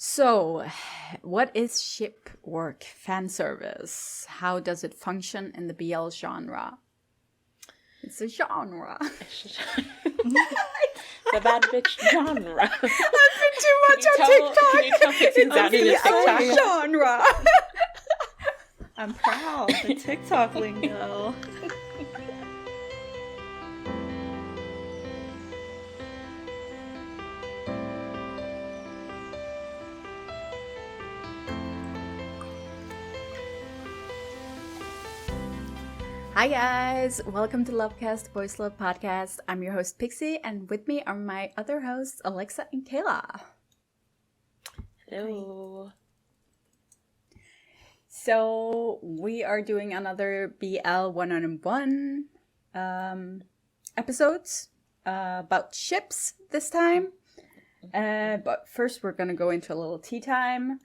So, what is ship work fan service? How does it function in the BL genre? It's a genre. The bad bitch genre. I've been too much on TikTok. Can you tell Pixie's out in TikTok? Genre. I'm proud. The TikTok lingo. Hi guys, welcome to LoveCast, Voice Love Podcast. I'm your host Pixie, and with me are my other hosts Alexa and Kayla. Hello. So we are doing another BL 101 episodes about ships this time. But first we're gonna go into a little tea time.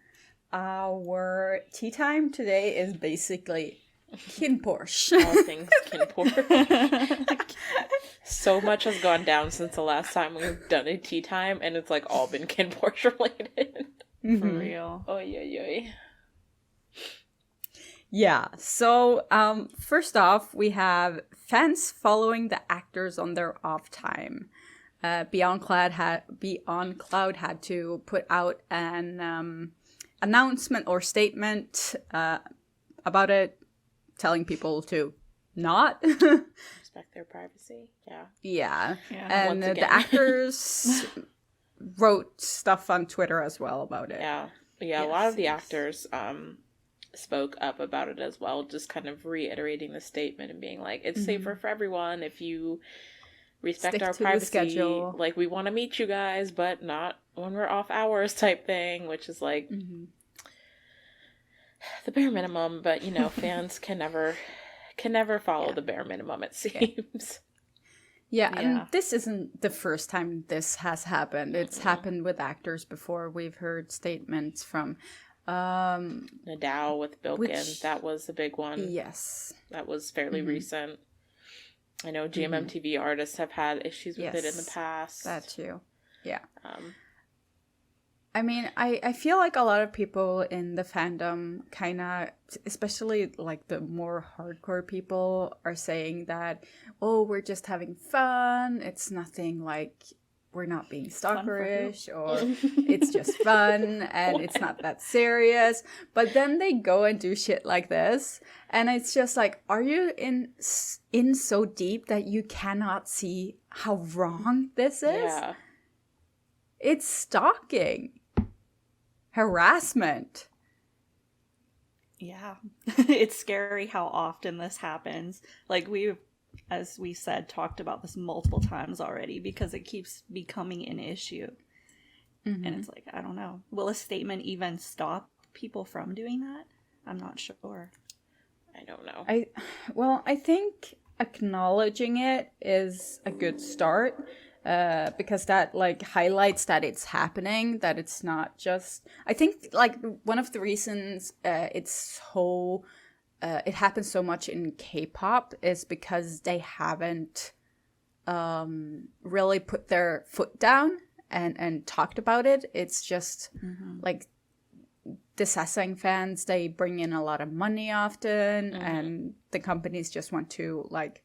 Our tea time today is basically KinnPorsche. All things KinnPorsche. So much has gone down since the last time we've done a tea time, and it's like all been KinnPorsche related. For real. Oy, oy, oy. Yeah, so first off, we have fans following the actors on their off time. Beyond Cloud had to put out an announcement or statement about it, telling people to not Respect their privacy. Yeah. Yeah. And the actors wrote stuff on Twitter as well about it. Yeah. A lot of the actors spoke up about it as well, just kind of reiterating the statement and being like, it's safer for everyone if you respect Stick our to the privacy. schedule. Like, we want to meet you guys, but not when we're off hours type thing, which is like the bare minimum. But you know, fans can never follow the bare minimum, it seems. Yeah, and this isn't the first time this has happened. It's happened with actors before. We've heard statements from Nadal with Bilkin, that was a big one. Yes. That was fairly recent. I know GMMTV artists have had issues with it in the past. That too. Yeah. I mean, I feel like a lot of people in the fandom kind of, especially like the more hardcore people, are saying that, oh, we're just having fun. It's nothing like, we're not being stalkerish, or it's just fun and it's not that serious. But then they go and do shit like this, and it's just like, are you in so deep that you cannot see how wrong this is? Yeah. It's stalking. Harassment. Yeah. It's scary how often this happens. Like, we've, as we said, talked about this multiple times already because it keeps becoming an issue. And it's like, I don't know. Will a statement even stop people from doing that? I'm not sure. I don't know. I think acknowledging it is a good start. Because that like highlights that it's happening, that it's not just, I think like one of the reasons it happens so much in K-pop is because they haven't really put their foot down and talked about it. It's just like the Sasang fans, they bring in a lot of money often, and the companies just want to like,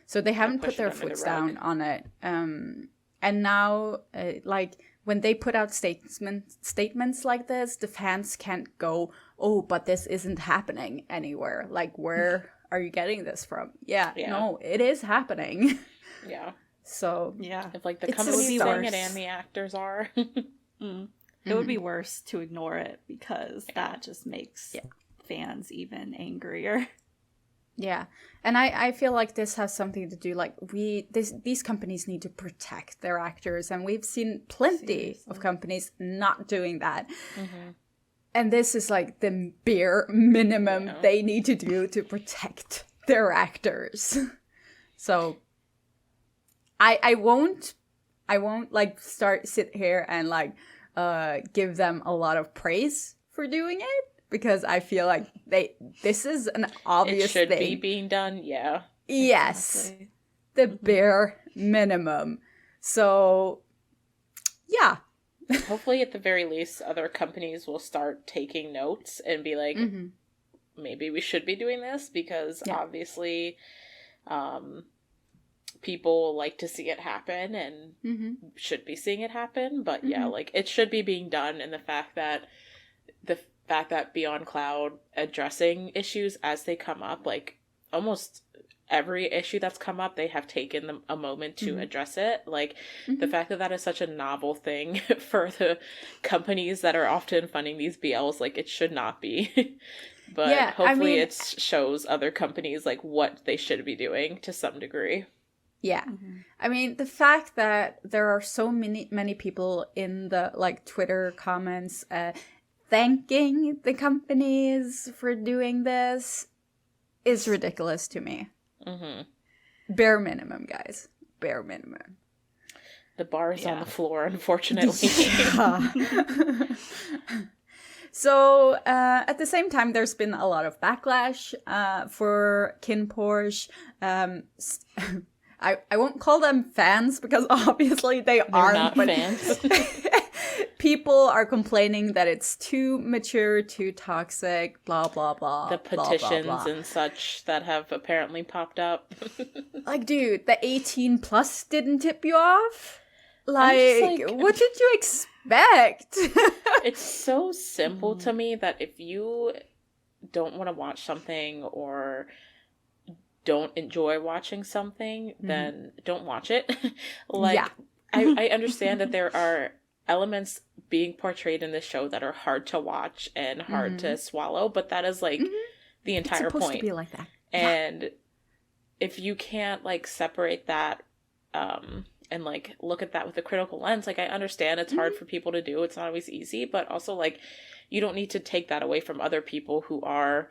so they haven't put their foot down on it. And now, like, when they put out statements like this, the fans can't go, oh, but this isn't happening anywhere. Like, where are you getting this from? Yeah. No, it is happening. Yeah. So, if, like, the company's saying it and the actors are. It would be worse to ignore it because that just makes fans even angrier. Yeah, and I feel like this has something to do, like, these companies need to protect their actors, and we've seen plenty of companies not doing that. And this is like the bare minimum they need to do to protect their actors. So I won't like sit here and like give them a lot of praise for doing it. Because I feel like this is an obvious thing. It should be being done, yeah. Yes. Exactly. The bare minimum. So, yeah. hopefully at the very least other companies will start taking notes and be like, maybe we should be doing this, because obviously people like to see it happen and should be seeing it happen. But yeah, like it should be being done. And the fact that Beyond Cloud addressing issues as they come up, like almost every issue that's come up, they have taken a moment to address it. Like the fact that is such a novel thing for the companies that are often funding these BLs, like it should not be. But hopefully it shows other companies like what they should be doing to some degree. Yeah. I mean, the fact that there are so many people in the like Twitter comments thanking the companies for doing this is ridiculous to me. Bare minimum, guys. Bare minimum. The bar is on the floor, unfortunately. So, at the same time, there's been a lot of backlash for KinnPorsche. I won't call them fans, because obviously they're aren't. Not fans. People are complaining that it's too mature, too toxic, blah, blah, blah. The petitions blah, blah. and such that have apparently popped up. Like, dude, the 18 plus didn't tip you off? Like, what did you expect? It's so simple to me that if you don't want to watch something or don't enjoy watching something, then don't watch it. I understand that there are elements being portrayed in this show that are hard to watch and hard to swallow, but that is like the entire it's supposed point. To be like that. And if you can't like separate that and like look at that with a critical lens, like I understand it's hard for people to do, it's not always easy, but also like you don't need to take that away from other people who are,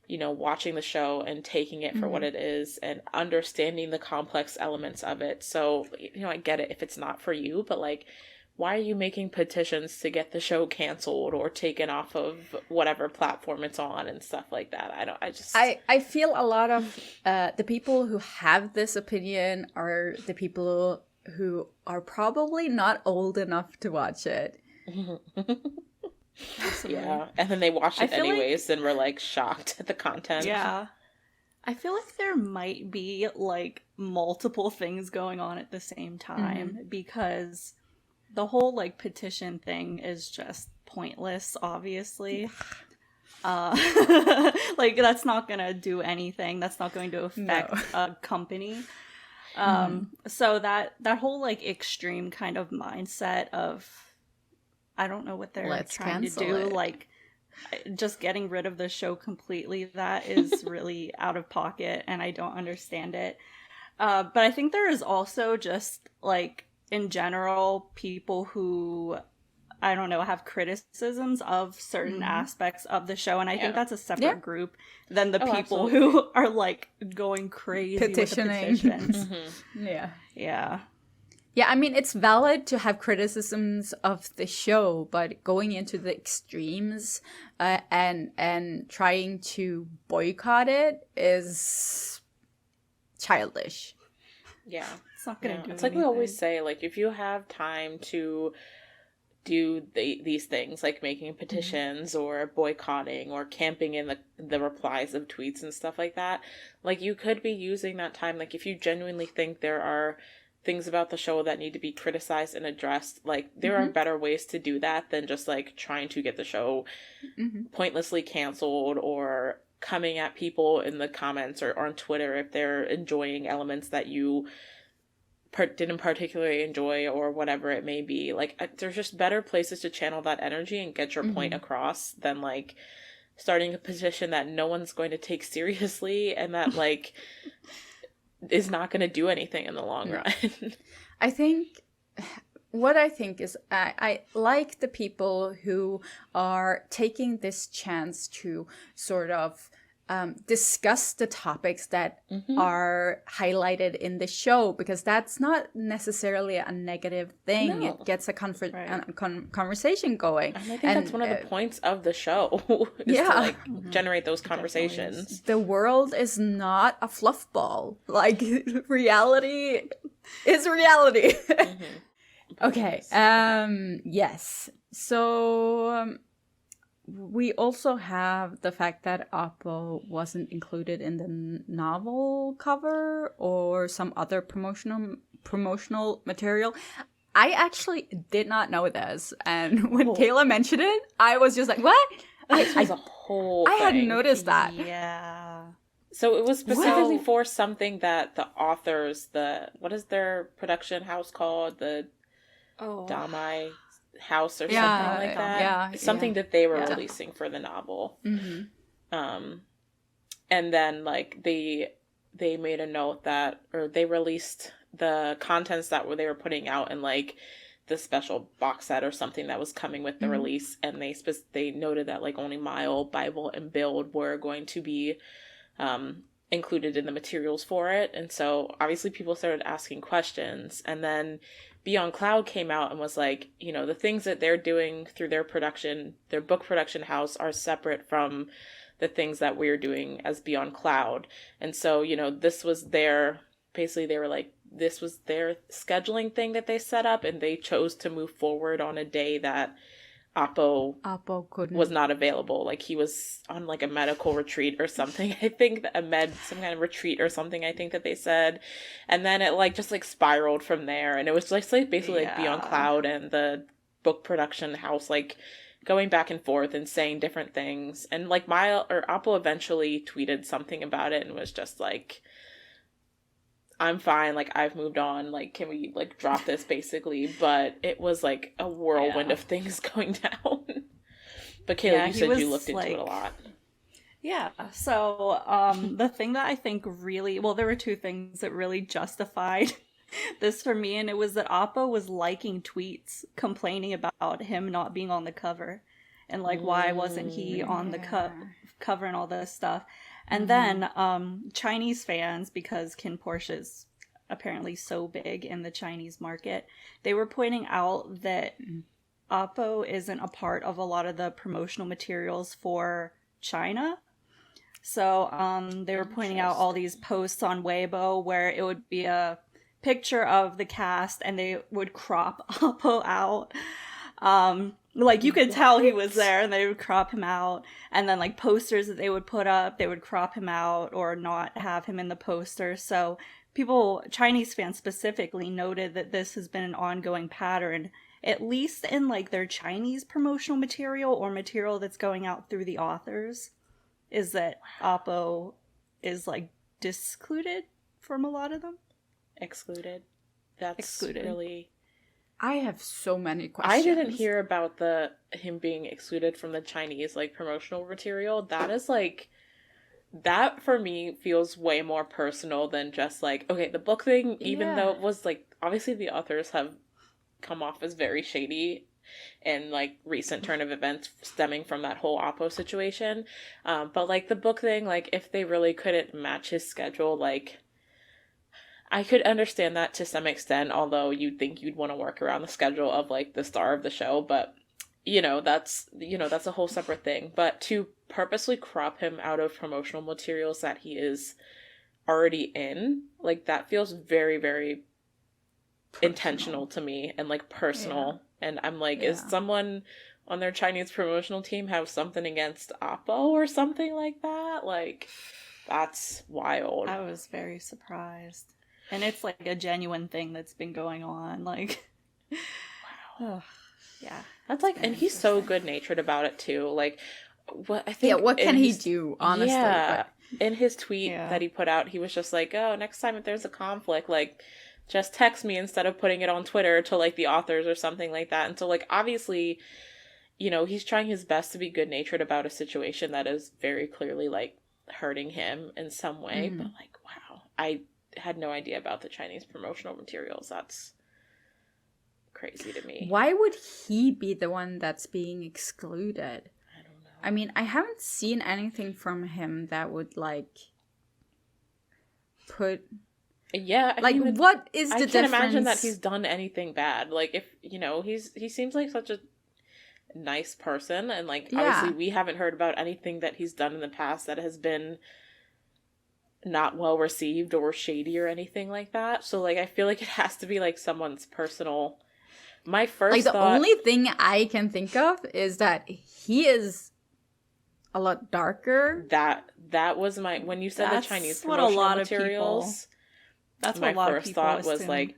you know, watching the show and taking it for what it is and understanding the complex elements of it. So, you know, I get it if it's not for you, but like, why are you making petitions to get the show canceled or taken off of whatever platform it's on and stuff like that? I feel a lot of the people who have this opinion are the people who are probably not old enough to watch it. Yeah, and then they watch it anyways and we're like shocked at the content. Yeah. I feel like there might be like multiple things going on at the same time because the whole like petition thing is just pointless, obviously. Like that's not gonna do anything. That's not going to affect a company. So that whole like extreme kind of mindset of I don't know what they're trying to do, like just getting rid of the show completely, that is really out of pocket and I don't understand it. But I think there is also just like in general people who I don't know have criticisms of certain aspects of the show, and I think that's a separate group than the people who are like going crazy petitioning with the petitions. Yeah, I mean, it's valid to have criticisms of the show, but going into the extremes and trying to boycott it is childish. Yeah. It's not going to do It's anything. like we always say, like, if you have time to do these things, like making petitions or boycotting or camping in the replies of tweets and stuff like that, like, you could be using that time, like, if you genuinely think there are things about the show that need to be criticized and addressed, like there are better ways to do that than just like trying to get the show pointlessly canceled or coming at people in the comments or on Twitter if they're enjoying elements that you didn't particularly enjoy or whatever it may be. Like there's just better places to channel that energy and get your point across than like starting a petition that no one's going to take seriously and that like is not going to do anything in the long run. I think is I like the people who are taking this chance to sort of discuss the topics that are highlighted in the show, because that's not necessarily a negative thing. No. It gets a conversation going. And I think that's one of the points of the show is to like generate those conversations. The world is not a fluff ball. Like reality is reality. Okay. Yes. So we also have the fact that Oppo wasn't included in the novel cover or some other promotional material. I actually did not know this, and when Kayla mentioned it, I was just like, "What?" This was a whole I thing. hadn't noticed that. Yeah. So it was specifically for something that the authors, what is their production house called? The Damai House or something like that. Yeah, something that they were releasing for the novel. And then like they made a note that, or they released the contents that they were putting out in like the special box set or something that was coming with the release, and they noted that like only Mile, Bible, and Build were going to be included in the materials for it. And so obviously people started asking questions, and then Beyond Cloud came out and was like, you know, the things that they're doing through their book production house are separate from the things that we're doing as Beyond Cloud. And so, you know, this was basically they were like, this was their scheduling thing that they set up, and they chose to move forward on a day that Oppo was not available. Like he was on like a medical retreat or something. I think some kind of retreat or something, I think that they said. And then it like just like spiraled from there, and it was just like basically like Beyond Cloud and the book production house like going back and forth and saying different things. And like Oppo eventually tweeted something about it and was just like, I'm fine, like I've moved on, like can we like drop this basically. But it was like a whirlwind of things going down. But Kayla, you said you looked into it a lot. Yeah, so the thing that I think really, well, there were two things that really justified this for me, and it was that Oppo was liking tweets complaining about him not being on the cover, and like why wasn't he on the cover and all this stuff. And then Chinese fans, because KinnPorsche is apparently so big in the Chinese market, they were pointing out that Oppo isn't a part of a lot of the promotional materials for China. So they were pointing out all these posts on Weibo where it would be a picture of the cast and they would crop Oppo out. Like you could tell he was there, and they would crop him out. And then like posters that they would put up, they would crop him out or not have him in the poster. So Chinese fans specifically, noted that this has been an ongoing pattern, at least in like their Chinese promotional material or material that's going out through the authors, is that Oppo is like discluded from a lot of them. Excluded. That's excluded. Really... I have so many questions. I didn't hear about him being excluded from the Chinese like promotional material. That is like, that for me feels way more personal than just like, okay, the book thing, even though it was like, obviously the authors have come off as very shady in like recent turn of events stemming from that whole Oppo situation. But like the book thing, like if they really couldn't match his schedule, like I could understand that to some extent, although you'd think you'd want to work around the schedule of like the star of the show, but that's a whole separate thing. But to purposely crop him out of promotional materials that he is already in, like that feels very, very intentional to me and like personal. And I'm like, is someone on their Chinese promotional team have something against Oppo or something like that? Like, that's wild. I was very surprised. And it's like a genuine thing that's been going on. Like, wow. Yeah. That's like, and he's so good-natured about it too. Like, what I think. Yeah, what can he do, honestly? Yeah. In his tweet that he put out, he was just like, oh, next time if there's a conflict, like, just text me instead of putting it on Twitter to like the authors or something like that. And so like, obviously, he's trying his best to be good-natured about a situation that is very clearly like hurting him in some way. But like, wow, I had no idea about the Chinese promotional materials. That's crazy to me. Why would he be the one that's being excluded? I don't know. I mean, I haven't seen anything from him that would like put... Yeah, like what is the difference? I can't imagine that he's done anything bad. Like if he seems like such a nice person, and like obviously we haven't heard about anything that he's done in the past that has been not well received or shady or anything like that. So like I feel like it has to be like someone's personal My first like the thought, only thing I can think of is that he is a lot darker. that was my, when you said That's the Chinese what a promotional lot of materials, That's my what a lot of first people thought was assume. like,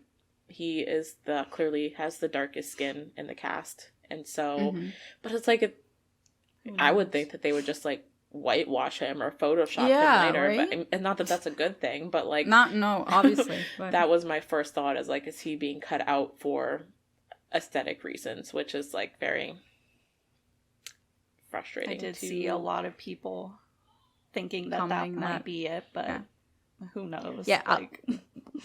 he is clearly has the darkest skin in the cast, and so, but it's like, I would think that they would just like whitewash him or Photoshop him later, right? but, and not that that's a good thing, but like, No, obviously. But... that was my first thought, is like, is he being cut out for aesthetic reasons, which is like very frustrating. I did see a lot of people thinking that might be it, but who knows? Yeah, like,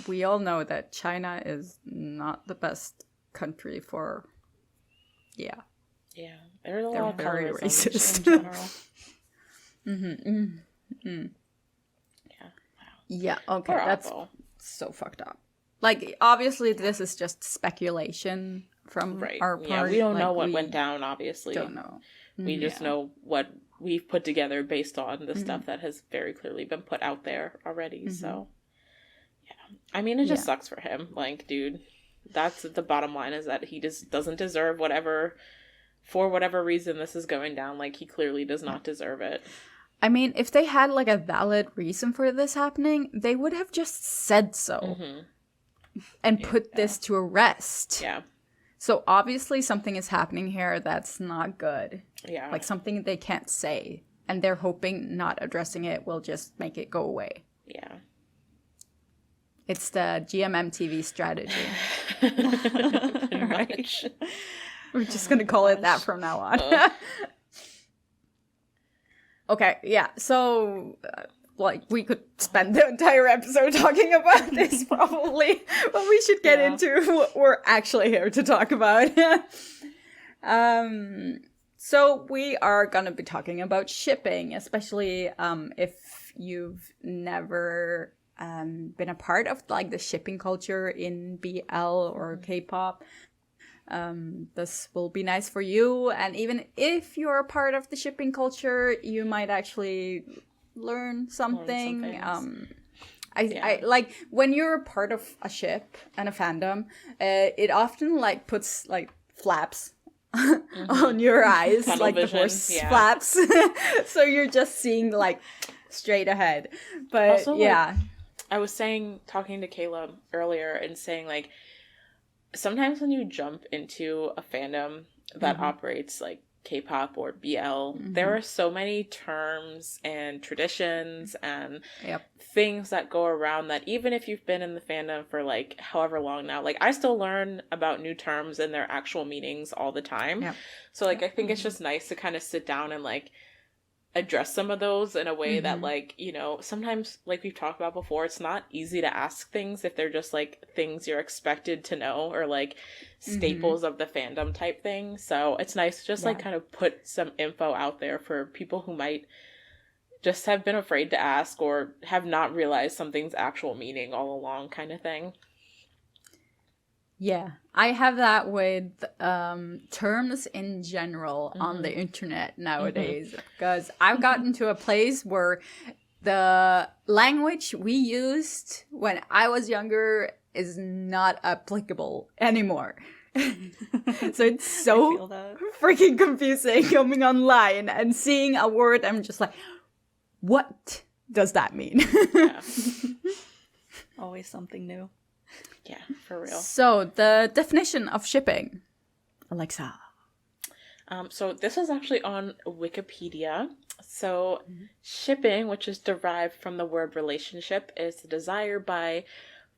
we all know that China is not the best country for, yeah, there's a they're lot of very colorism racist. in general. Yeah, okay, Poor that's Apple. so fucked up. Like, obviously, this is just speculation from our part. Yeah, we don't know what we went down, obviously. Don't know. We just know what we've put together based on the stuff that has very clearly been put out there already. So, yeah. I mean, it just sucks for him. Like, dude, that's the bottom line, is that he just doesn't deserve whatever, for whatever reason this is going down. Like, he clearly does not deserve it. I mean, if they had, like, a valid reason for this happening, they would have just said so. And put this to a rest. Yeah. So obviously something is happening here that's not good. Yeah. Like something they can't say. And they're hoping not addressing it will just make it go away. Yeah. It's the GMMTV strategy. Right. We're just going to call it that from now on. Okay, yeah. So... like, we could spend the entire episode talking about this, probably. But we should get into what we're actually here to talk about. So we are going to be talking about shipping, especially if you've never been a part of, like, the shipping culture in BL or K-pop. This will be nice for you. And even if you're a part of the shipping culture, you might actually... learn something. I like when you're a part of a ship and a fandom, it often like puts like flaps on your eyes, Tunnel like vision, the horse flaps. So you're just seeing like straight ahead. But also, like, I was talking to Kayla earlier and saying, like, sometimes when you jump into a fandom that operates like K-pop or BL, there are so many terms and traditions and things that go around that even if you've been in the fandom for like however long now, like I still learn about new terms and their actual meanings all the time. So like I think it's just nice to kind of sit down and like address some of those in a way that, like, you know, sometimes, like we've talked about before, it's not easy to ask things if they're just like things you're expected to know or like staples of the fandom type thing. So it's nice to just like kind of put some info out there for people who might just have been afraid to ask or have not realized something's actual meaning all along, kind of thing. Yeah, I have that with terms in general on the internet nowadays, because I've gotten to a place where the language we used when I was younger is not applicable anymore. So it's so freaking confusing coming online and seeing a word. I'm just like, what does that mean? Always something new. Yeah, for real. So, the definition of shipping. Alexa. So this is actually on Wikipedia. So shipping, which is derived from the word relationship, is the desire by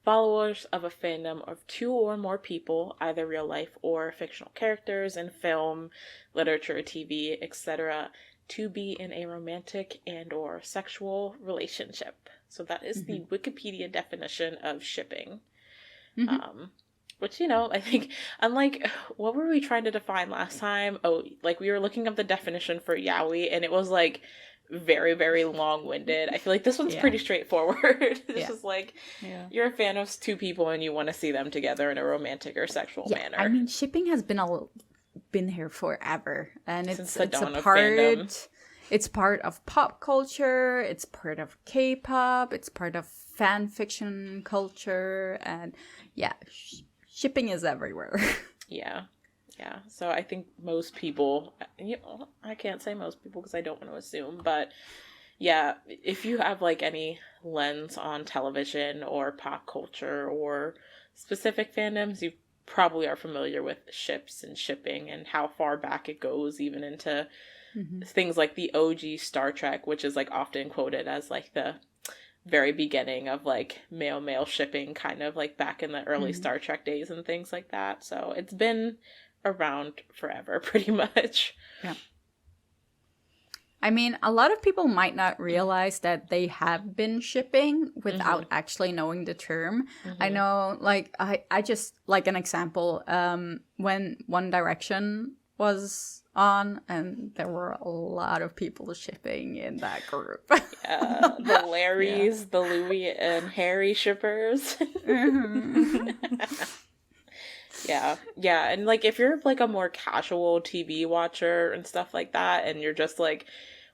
followers of a fandom of two or more people, either real life or fictional characters in film, literature, TV, etc., to be in a romantic and or sexual relationship. So that is the Wikipedia definition of shipping. Which, you know, I think, unlike, what were we trying to define last time? Oh, like, we were looking up the definition for yaoi, and it was, like, very, very long-winded. I feel like this one's pretty straightforward. This is like, you're a fan of two people, and you want to see them together in a romantic or sexual manner. I mean, shipping has been here forever, and it's a fandom. part... It's part of pop culture, it's part of K-pop, it's part of fan fiction culture, and shipping is everywhere. Yeah. Yeah. So I think most people, I can't say most people because I don't want to assume, but yeah, if you have like any lens on television or pop culture or specific fandoms, you probably are familiar with ships and shipping and how far back it goes, even into things like the OG Star Trek, which is like often quoted as like the very beginning of like male shipping, kind of like back in the early Star Trek days and things like that. So it's been around forever, pretty much. Yeah. I mean, a lot of people might not realize that they have been shipping without actually knowing the term. I know, like, I just, like an example, when One Direction was on, and there were a lot of people shipping in that group. Yeah, the Larrys, the Louis and Harry shippers. Yeah, and like if you're like a more casual TV watcher and stuff like that, and you're just like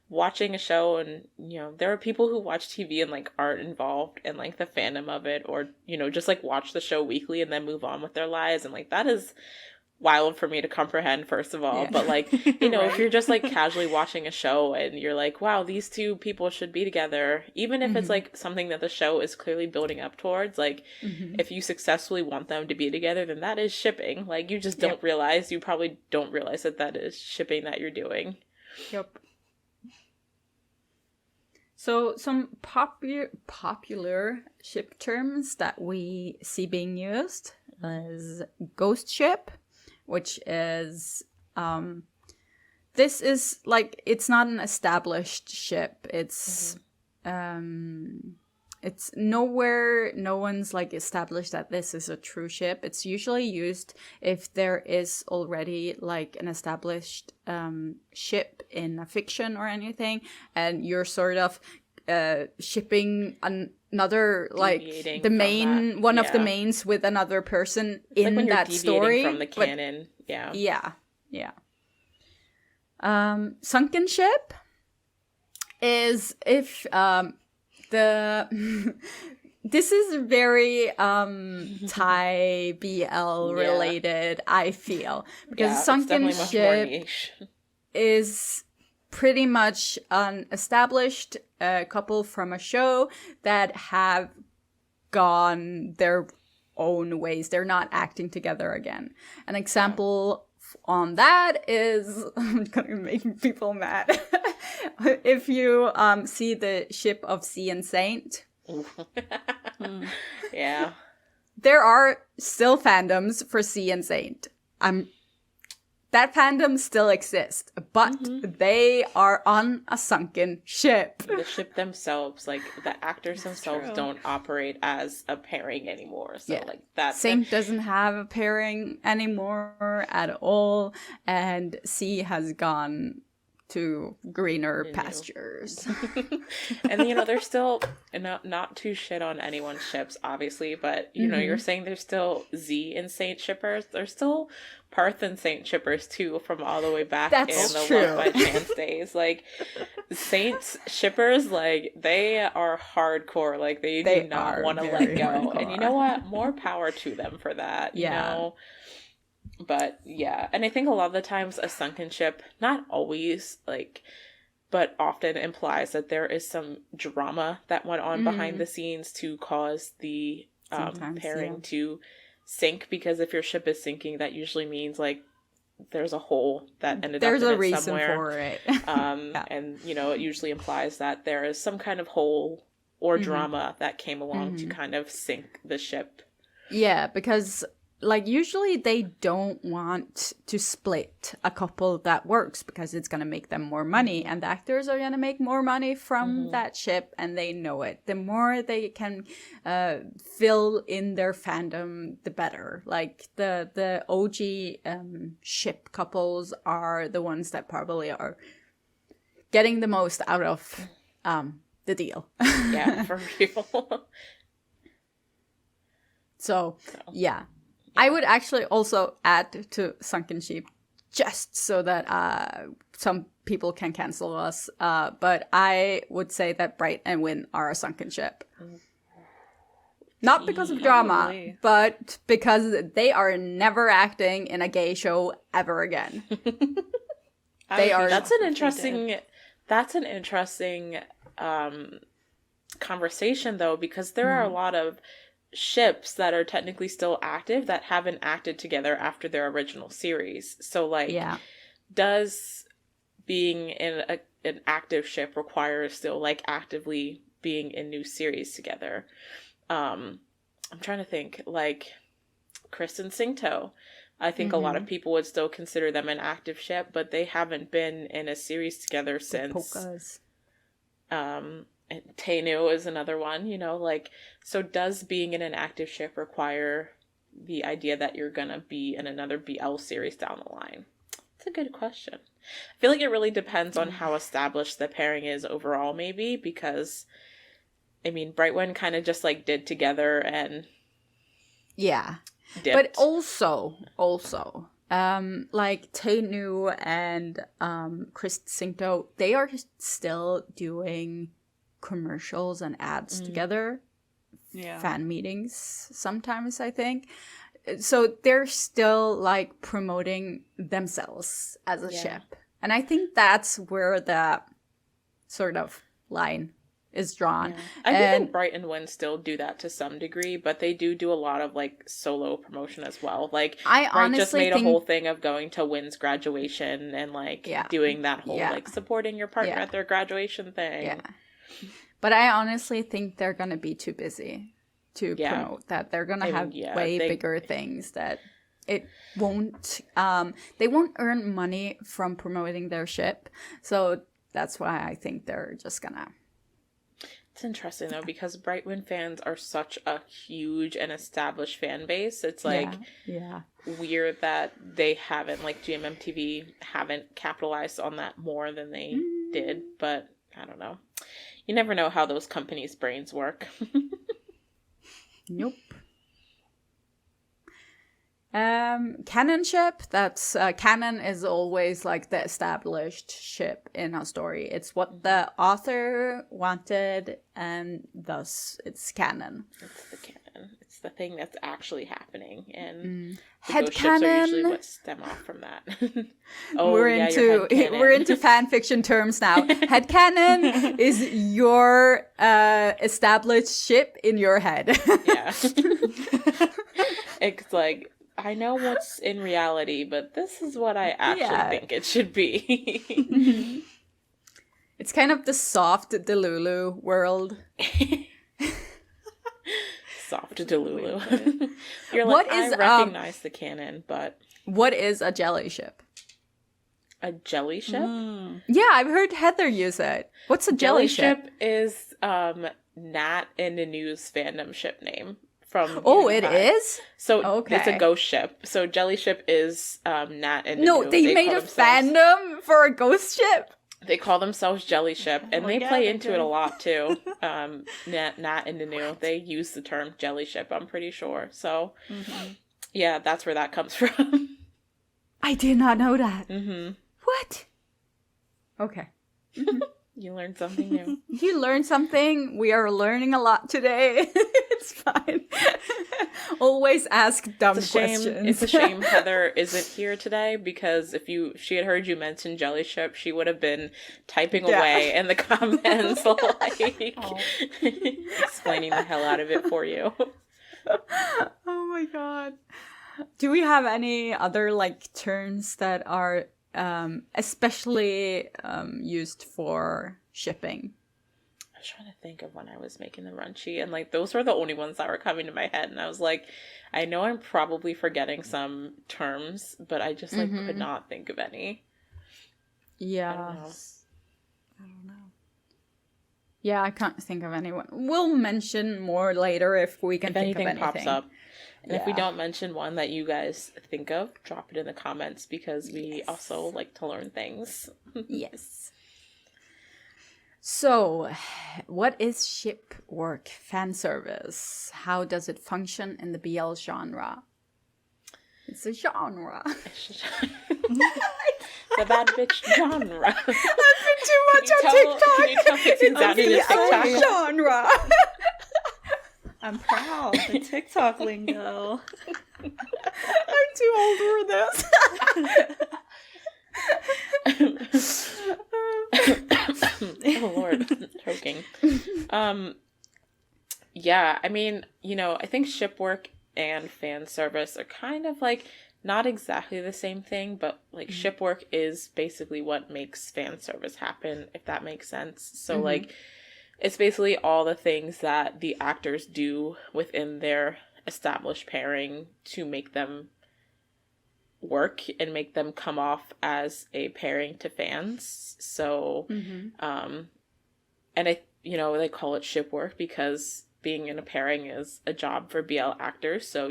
watching a show, and you know there are people who watch TV and like aren't involved in like the fandom of it, or you know just like watch the show weekly and then move on with their lives, and like that is wild for me to comprehend, first of all. But like, you know, if you're just like casually watching a show and you're like, wow, these two people should be together, even if it's like something that the show is clearly building up towards, like if you successfully want them to be together, then that is shipping. Like you just don't realize, you probably don't realize that that is shipping that you're doing. Yep. So some popular ship terms that we see being used is ghost ship, which is this is like, it's not an established ship. It's it's nowhere, no one's like established that this is a true ship. It's usually used if there is already like an established ship in a fiction or anything, and you're sort of shipping another, like the main one of the mains with another person it's in like that story from the canon. Yeah. Sunken ship is if the this is very Thai BL related, I feel, because sunken ship is pretty much an established couple from a show that have gone their own ways. They're not acting together again. An example on that is, I'm gonna make people mad. If you see the ship of Sea and Saint. Yeah. There are still fandoms for Sea and Saint. That fandom still exists, but they are on a sunken ship. The ship themselves, like the actors themselves, don't operate as a pairing anymore. So like that. Saint doesn't have a pairing anymore at all, and Sea has gone to greener pastures. And you know, there's still not to shit on anyone's ships, obviously, but you know, you're saying there's still Z and Saint shippers. There's still Parth and Saint shippers too, from all the way back in the Love by Chance days. Like Saints shippers, like they are hardcore. Like they do not want to let go. Hardcore. And you know what? More power to them for that. You know. But yeah, and I think a lot of the times a sunken ship, not always, like, but often implies that there is some drama that went on behind the scenes to cause the pairing to sink. Because if your ship is sinking, that usually means like there's a hole that ended up in it reason somewhere. For it. And you know, it usually implies that there is some kind of hole or drama that came along to kind of sink the ship. Yeah, because like usually they don't want to split a couple that works because it's going to make them more money, and the actors are going to make more money from that ship, and they know it. The more they can fill in their fandom, the better. Like the OG ship couples are the ones that probably are getting the most out of the deal. Yeah, for real. So, yeah. I would actually also add to sunken ship, just so that some people can cancel us. But I would say that Bright and Win are a sunken ship. Not because of drama, Probably. but because they are never acting in a gay show ever again. They are. That's an interesting. That's an interesting conversation, though, because there are a lot of ships that are technically still active that haven't acted together after their original series. So, like, does being in an active ship require still, like, actively being in new series together? I'm trying to think, like, Chris and Singto. I think a lot of people would still consider them an active ship, but they haven't been in a series together since. Tainu is another one, you know, like, so does being in an active ship require the idea that you're gonna be in another BL series down the line? It's a good question. I feel like it really depends on how established the pairing is overall, maybe, because, I mean, Brightwind kind of just, like, did together and dipped. But also, like Tainu and Chris Singto, they are still doing commercials and ads together. Fan meetings sometimes, I think. So they're still, like, promoting themselves as a ship. And I think that's where the sort of line is drawn. Yeah. I think Bright and Wind still do that to some degree, but they do a lot of, like, solo promotion as well. Like, I honestly just made think... a whole thing of going to Wind's graduation and, like, doing that whole, like, supporting your partner at their graduation thing. Yeah. But I honestly think they're going to be too busy to promote that. They're going to have bigger things that it won't... they won't earn money from promoting their ship. So that's why I think they're just going to... It's interesting, though, because Brightwind fans are such a huge and established fan base. It's, like, weird that they haven't, like, GMMTV haven't capitalized on that more than they did. But, I don't know. You never know how those companies' brains work. Nope. Canon ship, that's canon is always, like, the established ship in a story. It's what the author wanted, and thus it's canon. It's the canon. It's the thing that's actually happening, and head ghost canon. ships are usually what stem off from that. We're into fan fiction terms now. Head canon is your established ship in your head. Yeah. It's like, I know what's in reality, but this is what I actually think it should be. It's kind of the soft Delulu world. Soft Delulu. You're like, I recognize the canon, but... What is a jelly ship? A jelly ship? Yeah, I've heard Heather use it. What's a jelly ship? Jelly ship is Nat and Nanu's fandom ship name. It is? So it's a ghost ship. So jelly ship is Nat and Nanu. No, they made a fandom for a ghost ship? They call themselves Jelly Ship, and they play into it a lot, too. Nat and Nanu, they use the term Jelly Ship, I'm pretty sure. So, yeah, that's where that comes from. I did not know that. What? Okay. You learned something new. You learned something. We are learning a lot today. It's fine. Always ask dumb questions. It's a shame Heather isn't here today, because if she had heard you mention Jelly Ship, she would have been typing away in the comments, like explaining the hell out of it for you. Oh my god. Do we have any other, like, terms that are especially used for shipping? I was trying to think of when I was making the run sheet, and, like, those were the only ones that were coming to my head, and I was like, I know I'm probably forgetting some terms, but I just, like, could not think of any. Yeah. I don't know. Yeah, I can't think of anyone. We'll mention more later if we can think of anything. Pops up. And if we don't mention one that you guys think of, drop it in the comments, because we also like to learn things. Yes. So, what is ship work fan service? How does it function in the BL genre? It's a genre. The bad bitch genre. I've been too much on TikTok. Can you tell Pixie Daddy to TikTok? Genre. I'm proud. The TikTok lingo. I'm too old for this. Oh Lord, choking. Yeah, I mean, I think ship work and fan service are kind of like not exactly the same thing, but like ship work is basically what makes fan service happen, if that makes sense. So like it's basically all the things that the actors do within their established pairing to make them work and make them come off as a pairing to fans. So and they call it ship work because being in a pairing is a job for BL actors. So,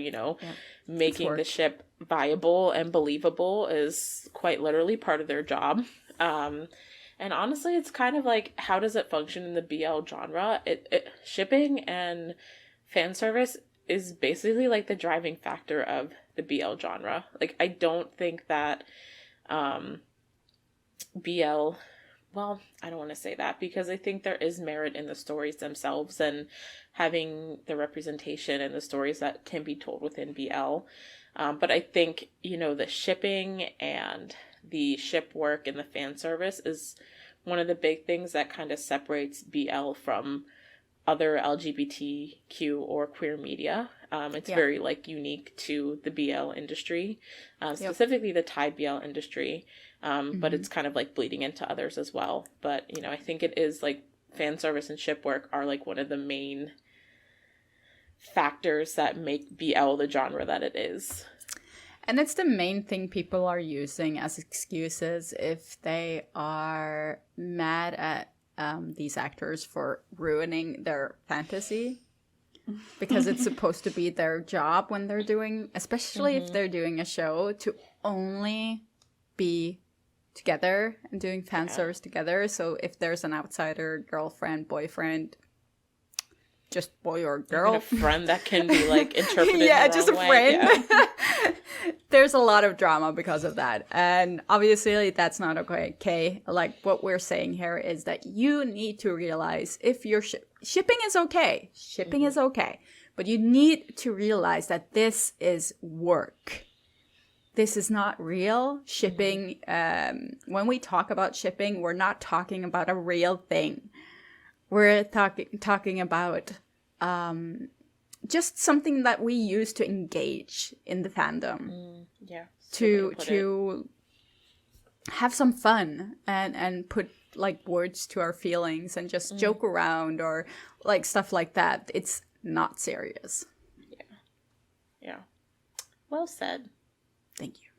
making the ship viable and believable is quite literally part of their job. And honestly, it's kind of like, how does it function in the BL genre? Shipping and fan service is basically like the driving factor of the BL genre. Like, I don't think that BL... Well, I don't want to say that because I think there is merit in the stories themselves and having the representation and the stories that can be told within BL. But I think, the shipping and the ship work and the fan service is one of the big things that kind of separates BL from other LGBTQ or queer media. It's very unique to the BL industry, specifically the Thai BL industry. But it's kind of bleeding into others as well. But, I think it is fan service and ship work are one of the main factors that make BL the genre that it is. And it's the main thing people are using as excuses if they are mad at these actors for ruining their fantasy. Because it's supposed to be their job when they're doing, especially if they're doing a show, to only be together and doing fan service together. So if there's an outsider, girlfriend, boyfriend, just boy or girl, a friend that can be interpreted just a friend. There's a lot of drama because of that, and obviously that's not okay. What we're saying here is that you need to realize if you're shipping is okay, is okay, but you need to realize that this is work. This is not real shipping. When we talk about shipping, we're not talking about a real thing. We're talking about just something that we use to engage in the fandom. To have some fun and put words to our feelings and just joke around or stuff like that. It's not serious. Yeah. Well said. Thank you.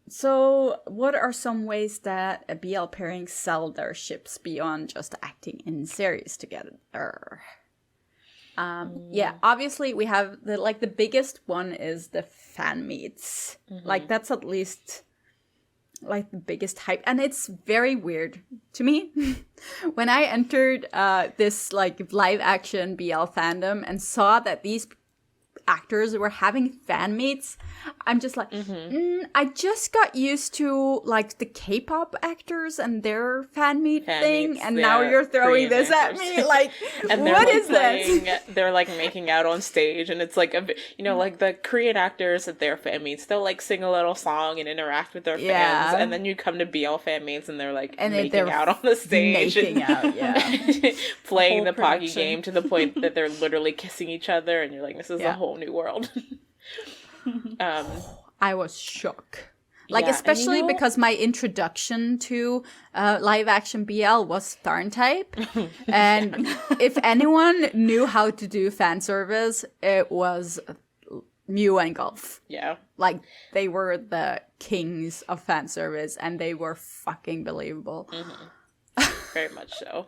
So what are some ways that a BL pairing sell their ships beyond just acting in series together? Obviously we have the biggest one is the fan meets. That's at least the biggest hype, and it's very weird to me when I entered this live action BL fandom and saw that these actors were having fan meets. I'm just I just got used to the K-pop actors and their fan thing, meets, and now you're throwing this at me and what is this? They're making out on stage, and it's the Korean actors at their fan meets, they'll sing a little song and interact with their fans, and then you come to BL fan meets and they're making out on the stage, playing the Pocky game to the point that they're literally kissing each other, and you're this is a whole new world. I was shocked. Especially because my introduction to live action BL was Tharntype. And if anyone knew how to do fan service, it was Mew and Golf. Yeah. They were the kings of fan service, and they were fucking believable. Very much so.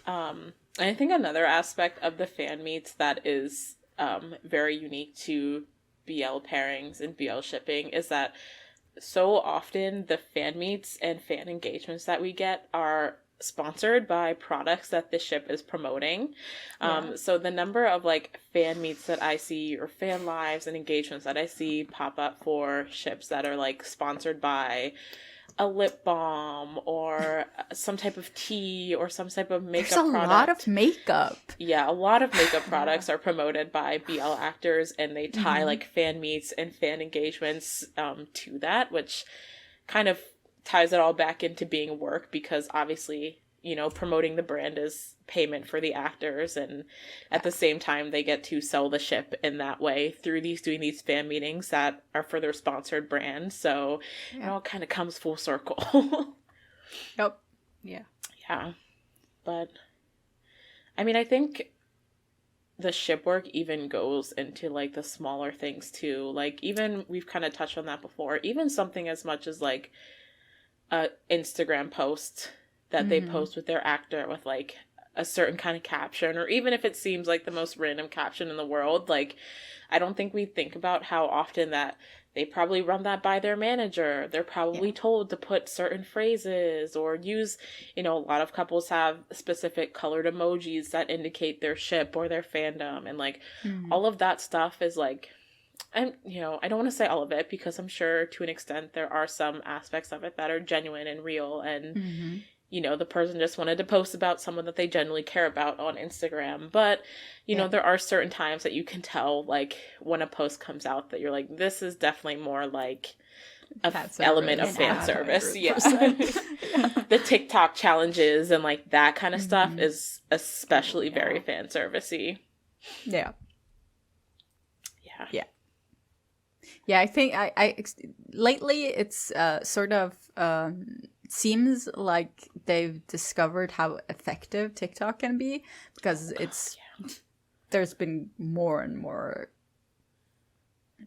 And I think another aspect of the fan meets that is very unique to BL pairings and BL shipping is that so often the fan meets and fan engagements that we get are sponsored by products that the ship is promoting. So the number of fan meets that I see or fan lives and engagements that I see pop up for ships that are sponsored by a lip balm or some type of tea or some type of makeup There's a product. lot of makeup. Yeah, a lot of makeup products are promoted by BL actors, and they tie like fan meets and fan engagements to that, which kind of ties it all back into being work, because obviously, you know, promoting the brand is payment for the actors, and at the same time they get to sell the ship in that way through doing these fan meetings that are for their sponsored brand. So it all kind of comes full circle. Yep. Yeah. Yeah. But I mean, I think the ship work even goes into like the smaller things too. Like, even we've kind of touched on that before, even something as much as like a Instagram post that they post with their actor with like a certain kind of caption, or even if it seems like the most random caption in the world, like, I don't think we think about how often that they probably run that by their manager. They're probably told to put certain phrases or use, you know, a lot of couples have specific colored emojis that indicate their ship or their fandom, and like all of that stuff is like, you know, I don't want to say all of it, because I'm sure to an extent there are some aspects of it that are genuine and real, and you know, the person just wanted to post about someone that they genuinely care about on Instagram. But, you know, there are certain times that you can tell, like, when a post comes out that you're like, this is definitely more like a element of fan service. Yeah. The TikTok challenges and like that kind of stuff is especially very fan servicey. Yeah. Yeah. Yeah. Yeah, I think lately it's sort of seems like they've discovered how effective TikTok can be, because there's been more and more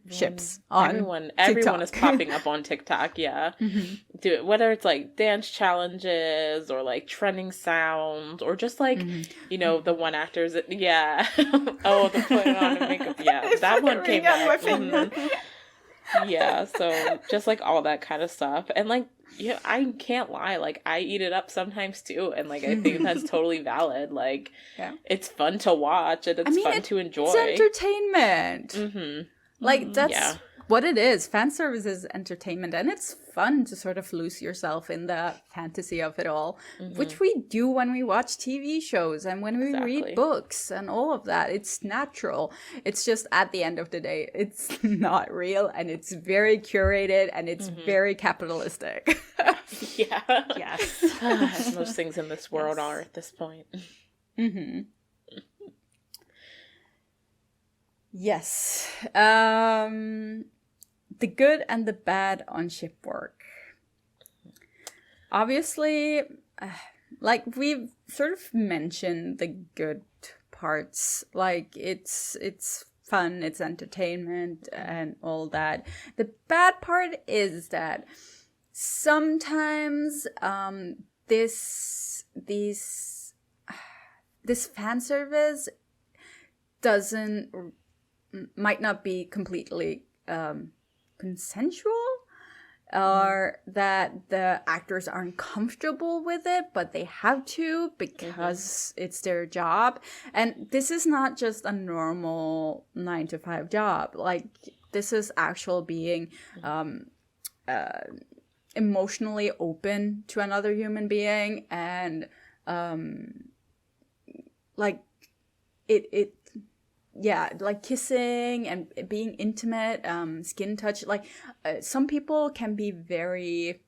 ships on everyone is popping up on TikTok. Do it, whether it's like dance challenges or like trending sounds, or just like you know, the one actors oh, the putting on the makeup, that one came back. So just like all that kind of stuff, and like, yeah, I can't lie, like, I eat it up sometimes too, and like I think that's totally valid. Like, it's fun to watch, and it's fun to enjoy. It's entertainment. Like, that's what it is. Fan service is entertainment, and it's fun to sort of lose yourself in the fantasy of it all, which we do when we watch TV shows and when we read books and all of that. It's natural. It's just, at the end of the day, it's not real, and it's very curated, and it's very capitalistic. Yes. As most things in this world are at this point. Yes. The good and the bad on ship work. Obviously, like, we've sort of mentioned the good parts. Like, it's fun, it's entertainment, and all that. The bad part is that sometimes this fan service might not be completely consensual, or that the actors aren't comfortable with it, but they have to because it's their job. And this is not just a normal 9-to-5 job. Like, this is actual being emotionally open to another human being, and like it like kissing and being intimate, skin touch. Like, some people can be very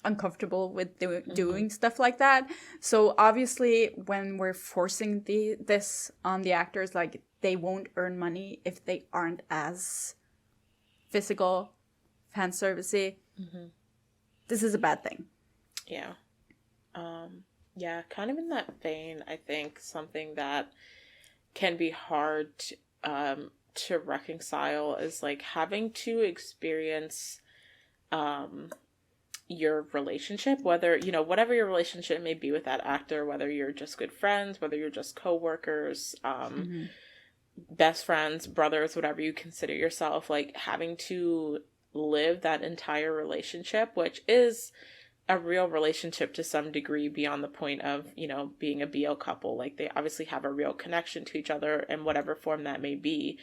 uncomfortable with doing stuff like that. So obviously, when we're forcing this on the actors, like, they won't earn money if they aren't as physical, fan servicey. This is a bad thing. Kind of in that vein, I think something that can be hard to reconcile is like having to experience your relationship, whether, you know, whatever your relationship may be with that actor, whether you're just good friends, whether you're just co-workers, best friends, brothers, whatever you consider yourself, like, having to live that entire relationship, which is a real relationship to some degree beyond the point of, you know, being a BL couple. Like, they obviously have a real connection to each other in whatever form that may be.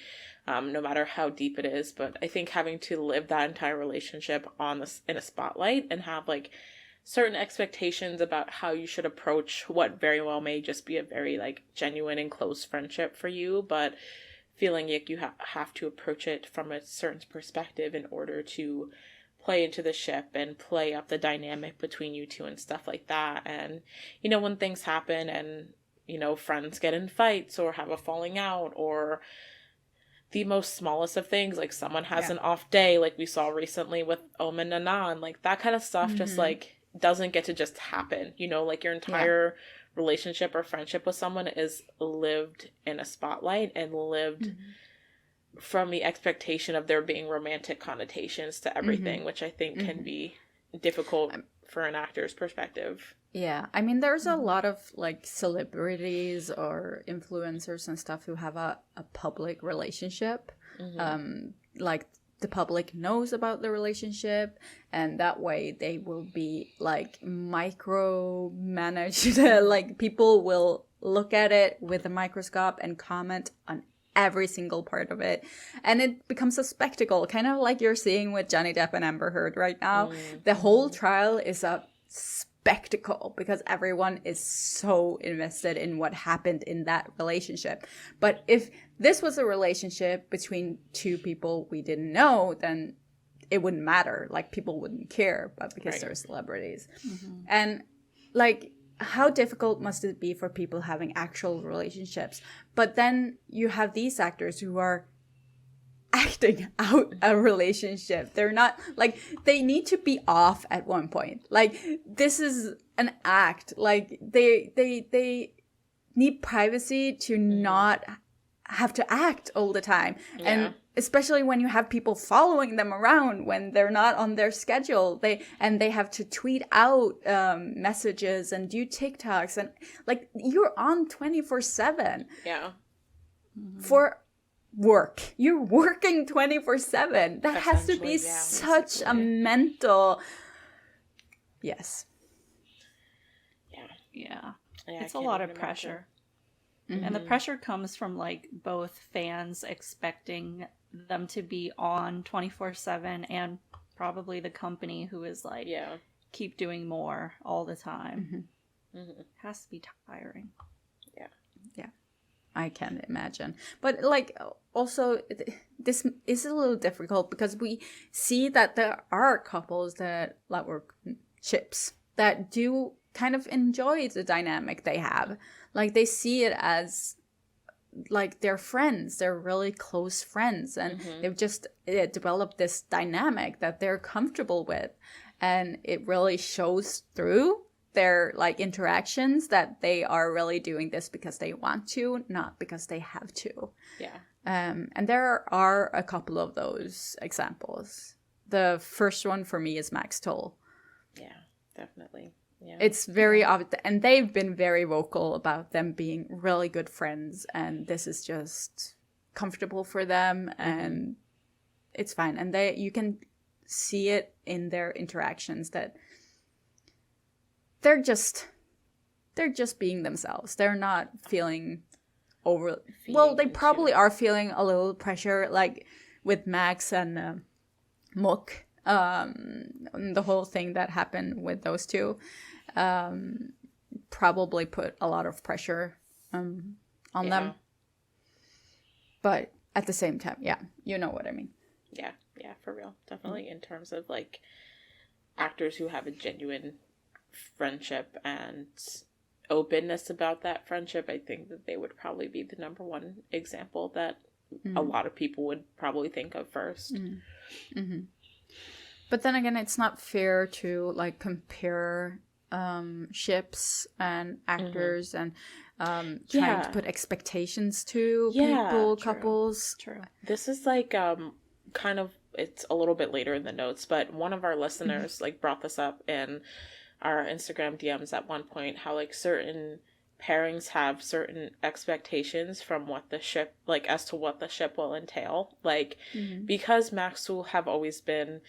no matter how deep it is. But I think having to live that entire relationship in a spotlight and have like certain expectations about how you should approach what very well may just be a very like genuine and close friendship for you, but feeling like you have to approach it from a certain perspective in order to play into the ship and play up the dynamic between you two and stuff like that. And, you know, when things happen and, you know, friends get in fights or have a falling out, or the most smallest of things, like someone has an off day, like we saw recently with Omen and Anan, like that kind of stuff just like doesn't get to just happen, you know, like your entire relationship or friendship with someone is lived in a spotlight and lived from the expectation of there being romantic connotations to everything, which I think can be difficult for an actor's perspective. Yeah, I mean, there's a lot of like celebrities or influencers and stuff who have a public relationship. Like the public knows about the relationship, and that way they will be like micromanaged. Like people will look at it with a microscope and comment on every single part of it, and it becomes a spectacle, kind of like you're seeing with Johnny Depp and Amber Heard right now. The whole trial is a spectacle because everyone is so invested in what happened in that relationship. But if this was a relationship between two people we didn't know, then it wouldn't matter. Like people wouldn't care, but because they're celebrities. And like, how difficult must it be for people having actual relationships? But then you have these actors who are acting out a relationship. They're not like, they need to be off at one point. Like this is an act. Like they need privacy to not have to act all the time. And especially when you have people following them around when they're not on their schedule, they have to tweet out messages and do TikToks, and like you're on 24/7 for work. You're working 24/7. That has to be such a mental yes. Yeah, it's a lot of pressure. And the pressure comes from like both fans expecting them to be on 24/7 and probably the company who is like, keep doing more all the time. It has to be tiring. Yeah, I can imagine. But like also this is a little difficult because we see that there are couples that like work ships that do kind of enjoy the dynamic they have. Like they see it as like they're friends, they're really close friends, and they've just developed this dynamic that they're comfortable with, and it really shows through their like interactions that they are really doing this because they want to, not because they have to. And there are a couple of those examples. The first one for me is Max Toll. Definitely. It's very obvious, and they've been very vocal about them being really good friends, and this is just comfortable for them, and it's fine. And you can see it in their interactions that they're just being themselves. They're not feeling they probably are feeling a little pressure, like with Max and Mook. The whole thing that happened with those two probably put a lot of pressure on them. But at the same time, you know what I mean. Yeah, for real. Definitely in terms of like actors who have a genuine friendship and openness about that friendship, I think that they would probably be the number one example that a lot of people would probably think of first. But then again, it's not fair to like compare ships and actors and trying to put expectations to people, couples. True. This is like kind of, it's a little bit later in the notes, but one of our listeners like brought this up in our Instagram DMs at one point, how like certain pairings have certain expectations from what the ship, like as to what the ship will entail. Like because Maxwell have always been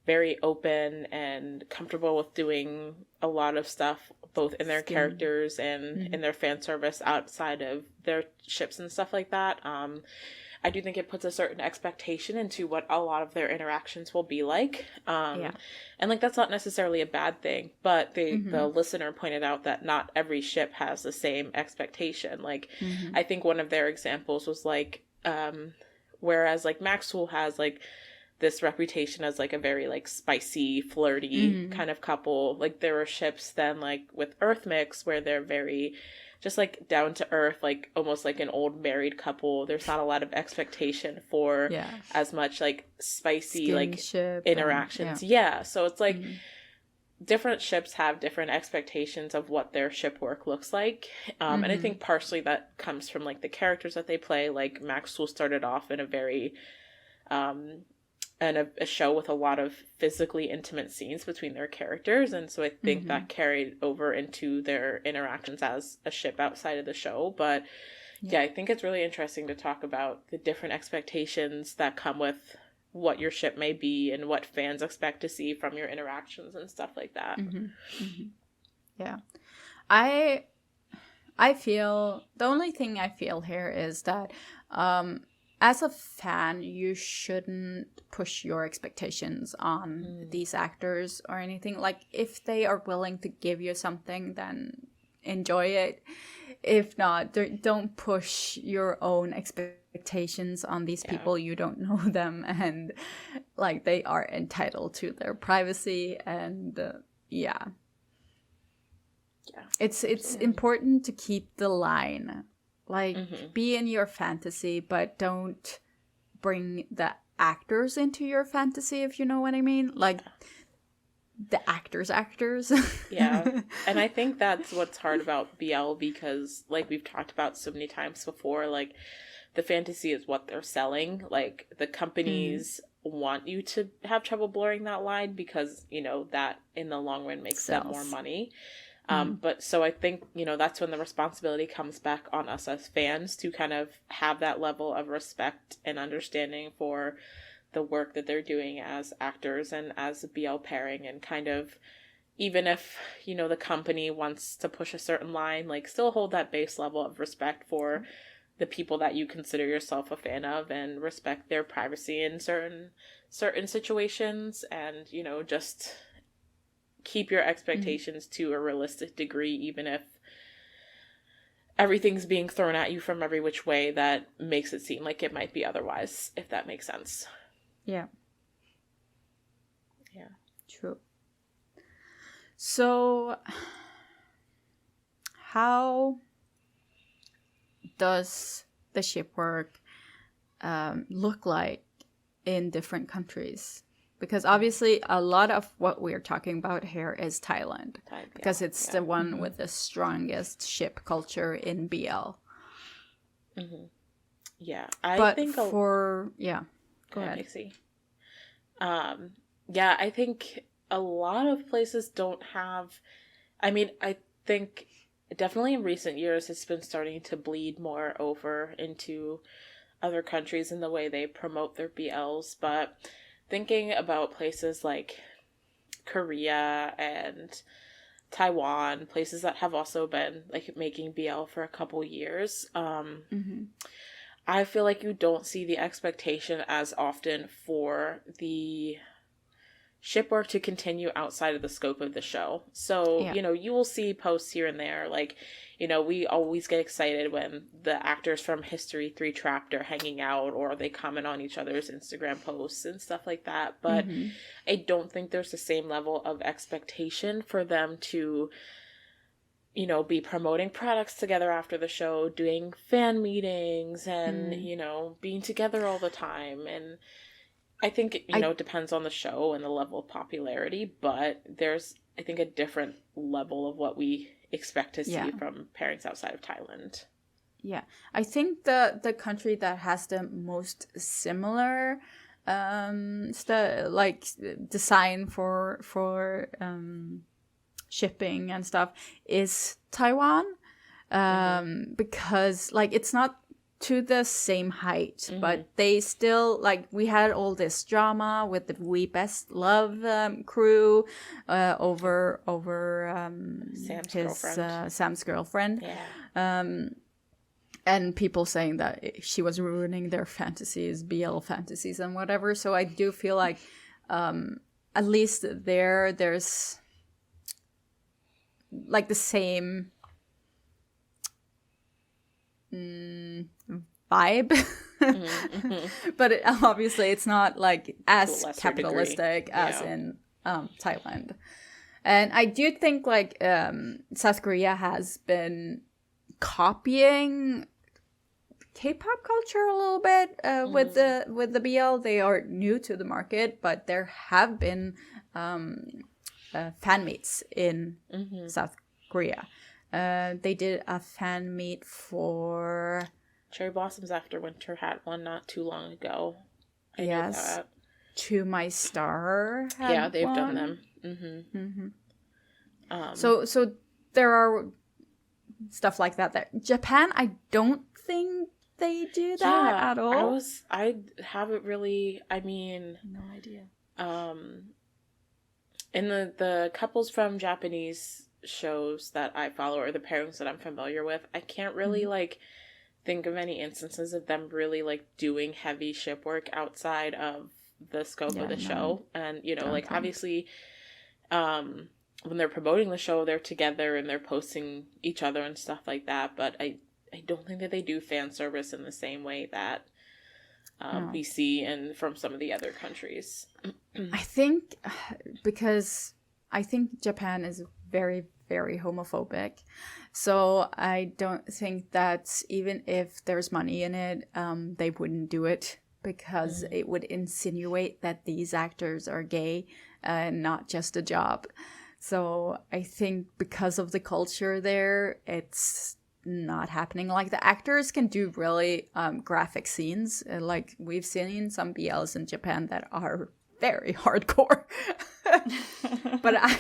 very open and comfortable with doing a lot of stuff both in their characters and in their fan service outside of their ships and stuff like that. I do think it puts a certain expectation into what a lot of their interactions will be like. And like that's not necessarily a bad thing, but the listener pointed out that not every ship has the same expectation. Like I think one of their examples was like whereas like Maxwell has like this reputation as like a very like spicy, flirty kind of couple, like there are ships then like with Earth Mix where they're very just like down to earth, like almost like an old married couple. There's not a lot of expectation for as much like spicy Skinship like interactions. So it's like different ships have different expectations of what their ship work looks like. And I think partially that comes from like the characters that they play. Like Maxwell started off in a very and a show with a lot of physically intimate scenes between their characters, and so I think that carried over into their interactions as a ship outside of the show. But I think it's really interesting to talk about the different expectations that come with what your ship may be and what fans expect to see from your interactions and stuff like that. I feel the only thing I feel here is that as a fan, you shouldn't push your expectations on these actors or anything. Like, if they are willing to give you something, then enjoy it. If not, don't push your own expectations on these people. You don't know them, and like they are entitled to their privacy. And it's important to keep the line. Like, be in your fantasy, but don't bring the actors into your fantasy, if you know what I mean. Like, the actors. And I think that's what's hard about BL, because, like we've talked about so many times before, like, the fantasy is what they're selling. Like, the companies want you to have trouble blurring that line because, you know, that in the long run makes them more money. But so I think, you know, that's when the responsibility comes back on us as fans to kind of have that level of respect and understanding for the work that they're doing as actors and as a BL pairing, and kind of, even if, you know, the company wants to push a certain line, like, still hold that base level of respect for the people that you consider yourself a fan of, and respect their privacy in certain situations, and, you know, just keep your expectations to a realistic degree, even if everything's being thrown at you from every which way that makes it seem like it might be otherwise, if that makes sense. Yeah. True. So, how does the ship work look like in different countries? Because obviously a lot of what we're talking about here is Thailand, because it's the one with the strongest ship culture in BL. I think go ahead. Pixie. I think a lot of places don't have, I mean, I think definitely in recent years it's been starting to bleed more over into other countries in the way they promote their BLs, but thinking about places like Korea and Taiwan, places that have also been like making BL for a couple years, I feel like you don't see the expectation as often for the ship work to continue outside of the scope of the show. So, you know, you will see posts here and there, like, you know, we always get excited when the actors from History 3 Trapped are hanging out, or they comment on each other's Instagram posts and stuff like that. But I don't think there's the same level of expectation for them to, you know, be promoting products together after the show, doing fan meetings, and, you know, being together all the time. And I think, you know, it depends on the show and the level of popularity, but there's, I think, a different level of what we expect to see from pairings outside of Thailand. Yeah, I think the country that has the most similar design for shipping and stuff is Taiwan, because like it's not to the same height, but they still, like, we had all this drama with the We Best Love crew over Sam's girlfriend. and people saying that she was ruining their fantasies, BL fantasies and whatever. So I do feel like at least there's like the same vibe. But obviously it's not like as capitalistic as in Thailand. And I do think like South Korea has been copying K-pop culture a little bit with the BL. They are new to the market, but there have been fan meets in South Korea. They did a fan meet for Cherry Blossoms After Winter had one not too long ago. Yes. To My Star had yeah, they've one. done them. So there are stuff like that. Japan, I don't think they do that at all. I haven't really, I mean... No idea. In the couples from Japanese shows that I follow, or the pairings that I'm familiar with, I can't really, like, think of any instances of them really, like, doing heavy ship work outside of the scope of the show. And, you know, like, obviously, when they're promoting the show, they're together and they're posting each other and stuff like that. But I don't think that they do fan service in the same way that we see from some of the other countries. I think because I think Japan is very, very homophobic. So I don't think that even if there's money in it, they wouldn't do it because it would insinuate that these actors are gay and not just a job. So I think because of the culture there, it's not happening. Like the actors can do really graphic scenes. Like we've seen some BLs in Japan that are very hardcore. But I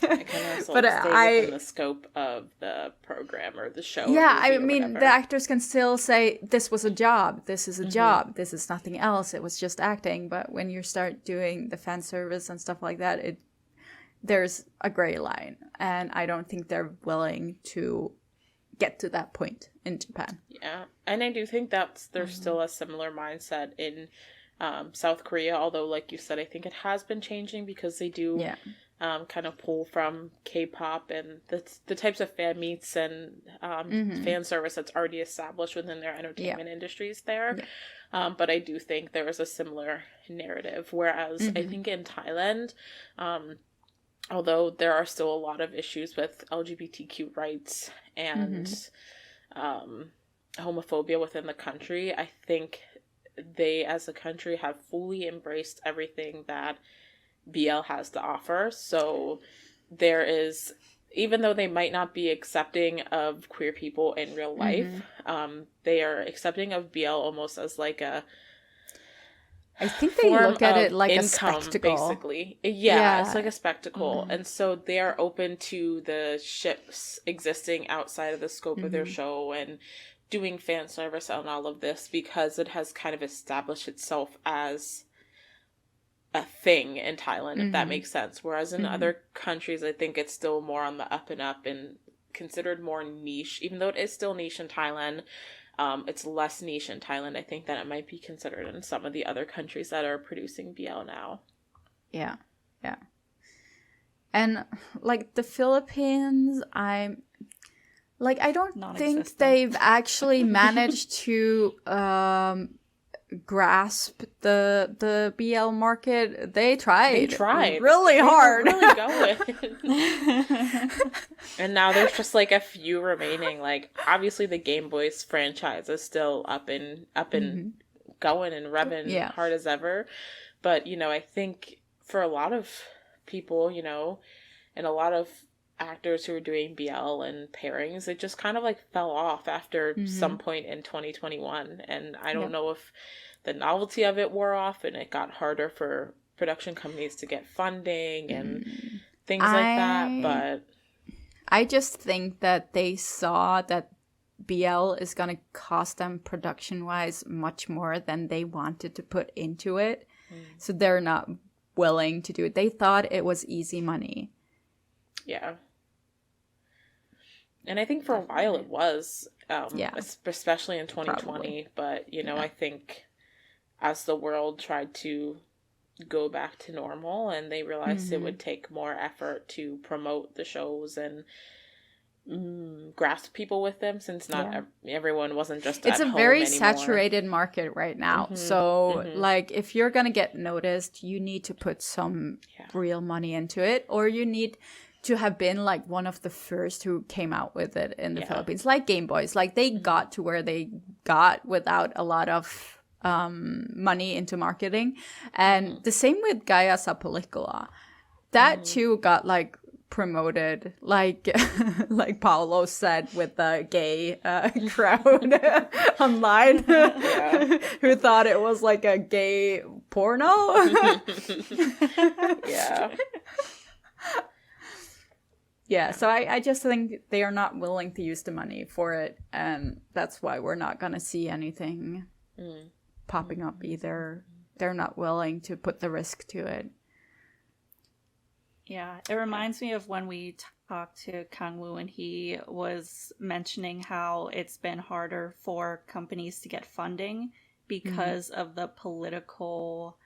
can also stay within the scope of the program or the show. Yeah, I mean, the actors can still say, this was a job, this is a job, this is nothing else, it was just acting. But when you start doing the fan service and stuff like that, there's a gray line. And I don't think they're willing to get to that point in Japan. Yeah, and I do think there's still a similar mindset in South Korea, although like you said, I think it has been changing because they do kind of pull from K-pop and the types of fan meets and fan service that's already established within their entertainment industries there. But I do think there is a similar narrative, whereas I think in Thailand, although there are still a lot of issues with LGBTQ rights and homophobia within the country, I think they as a country have fully embraced everything that BL has to offer. So there is, even though they might not be accepting of queer people in real life, they are accepting of BL almost as like I think they look at it like income, a spectacle. Basically. Yeah, it's like a spectacle. And so they are open to the ships existing outside of the scope of their show and doing fan service on all of this because it has kind of established itself as a thing in Thailand, if that makes sense. Whereas in other countries, I think it's still more on the up and up and considered more niche. Even though it is still niche in Thailand, it's less niche in Thailand, I think, that it might be considered in some of the other countries that are producing BL now. Yeah, yeah. And, like, the Philippines, I don't think they've actually managed to grasp the BL market. They tried really hard. They were really going. And now there's just like a few remaining. Like obviously the Game Boys franchise is still up and going and revving hard as ever. But you know, I think for a lot of people, you know, and a lot of actors who were doing BL and pairings, it just kind of like fell off after some point in 2021. And I don't know if the novelty of it wore off and it got harder for production companies to get funding and things like that. But I just think that they saw that BL is going to cost them production wise much more than they wanted to put into it. So they're not willing to do it. They thought it was easy money. Yeah. And I think for a while it was. especially in 2020. Probably. But, you know, I think as the world tried to go back to normal and they realized it would take more effort to promote the shows and grasp people with them, since not everyone wasn't just it's at a home very anymore. Saturated market right now. So like if you're gonna get noticed, you need to put some real money into it, or you need to have been like one of the first who came out with it in the Philippines, like Game Boys. Like they got to where they got without a lot of money into marketing. And the same with Gaia sa Pelikula. That too got like promoted, like like Paolo said, with the gay crowd online who thought it was like a gay porno. So I just think they are not willing to use the money for it, and that's why we're not gonna see anything popping up either. They're not willing to put the risk to it. Yeah, it reminds me of when we talked to Kang-woo, and he was mentioning how it's been harder for companies to get funding because of the political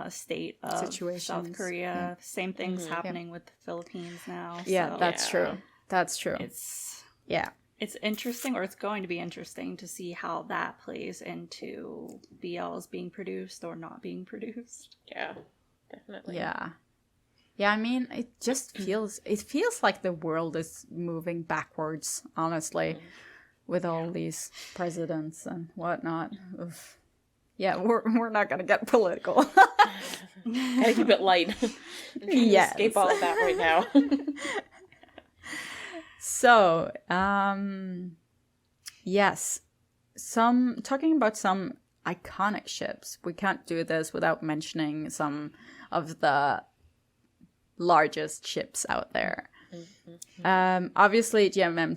state of Situations. South Korea. Same things happening with the Philippines now. Yeah, so. That's true. That's true. It's interesting, or it's going to be interesting to see how that plays into BLs being produced or not being produced. Yeah, definitely. Yeah, I mean, it just feels like the world is moving backwards, honestly, with all these presidents and whatnot. Oof. Yeah, we're not gonna get political. Gotta keep it light. Escape all of that right now. So, yes, talking about some iconic ships. We can't do this without mentioning some of the largest ships out there. Obviously, GMM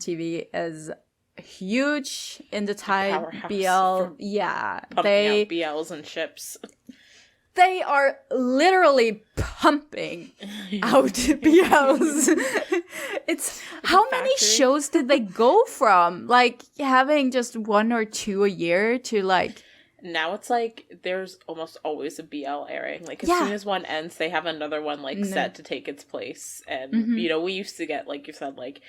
is huge in the Thai BL. Yeah, pumping out BLs and ships. They are literally pumping out BLs. It's how many shows did they go from like having just 1 or 2 a year to like. Now it's like there's almost always a BL airing. Like as soon as one ends, they have another one like set to take its place. And you know, we used to get, like you said, like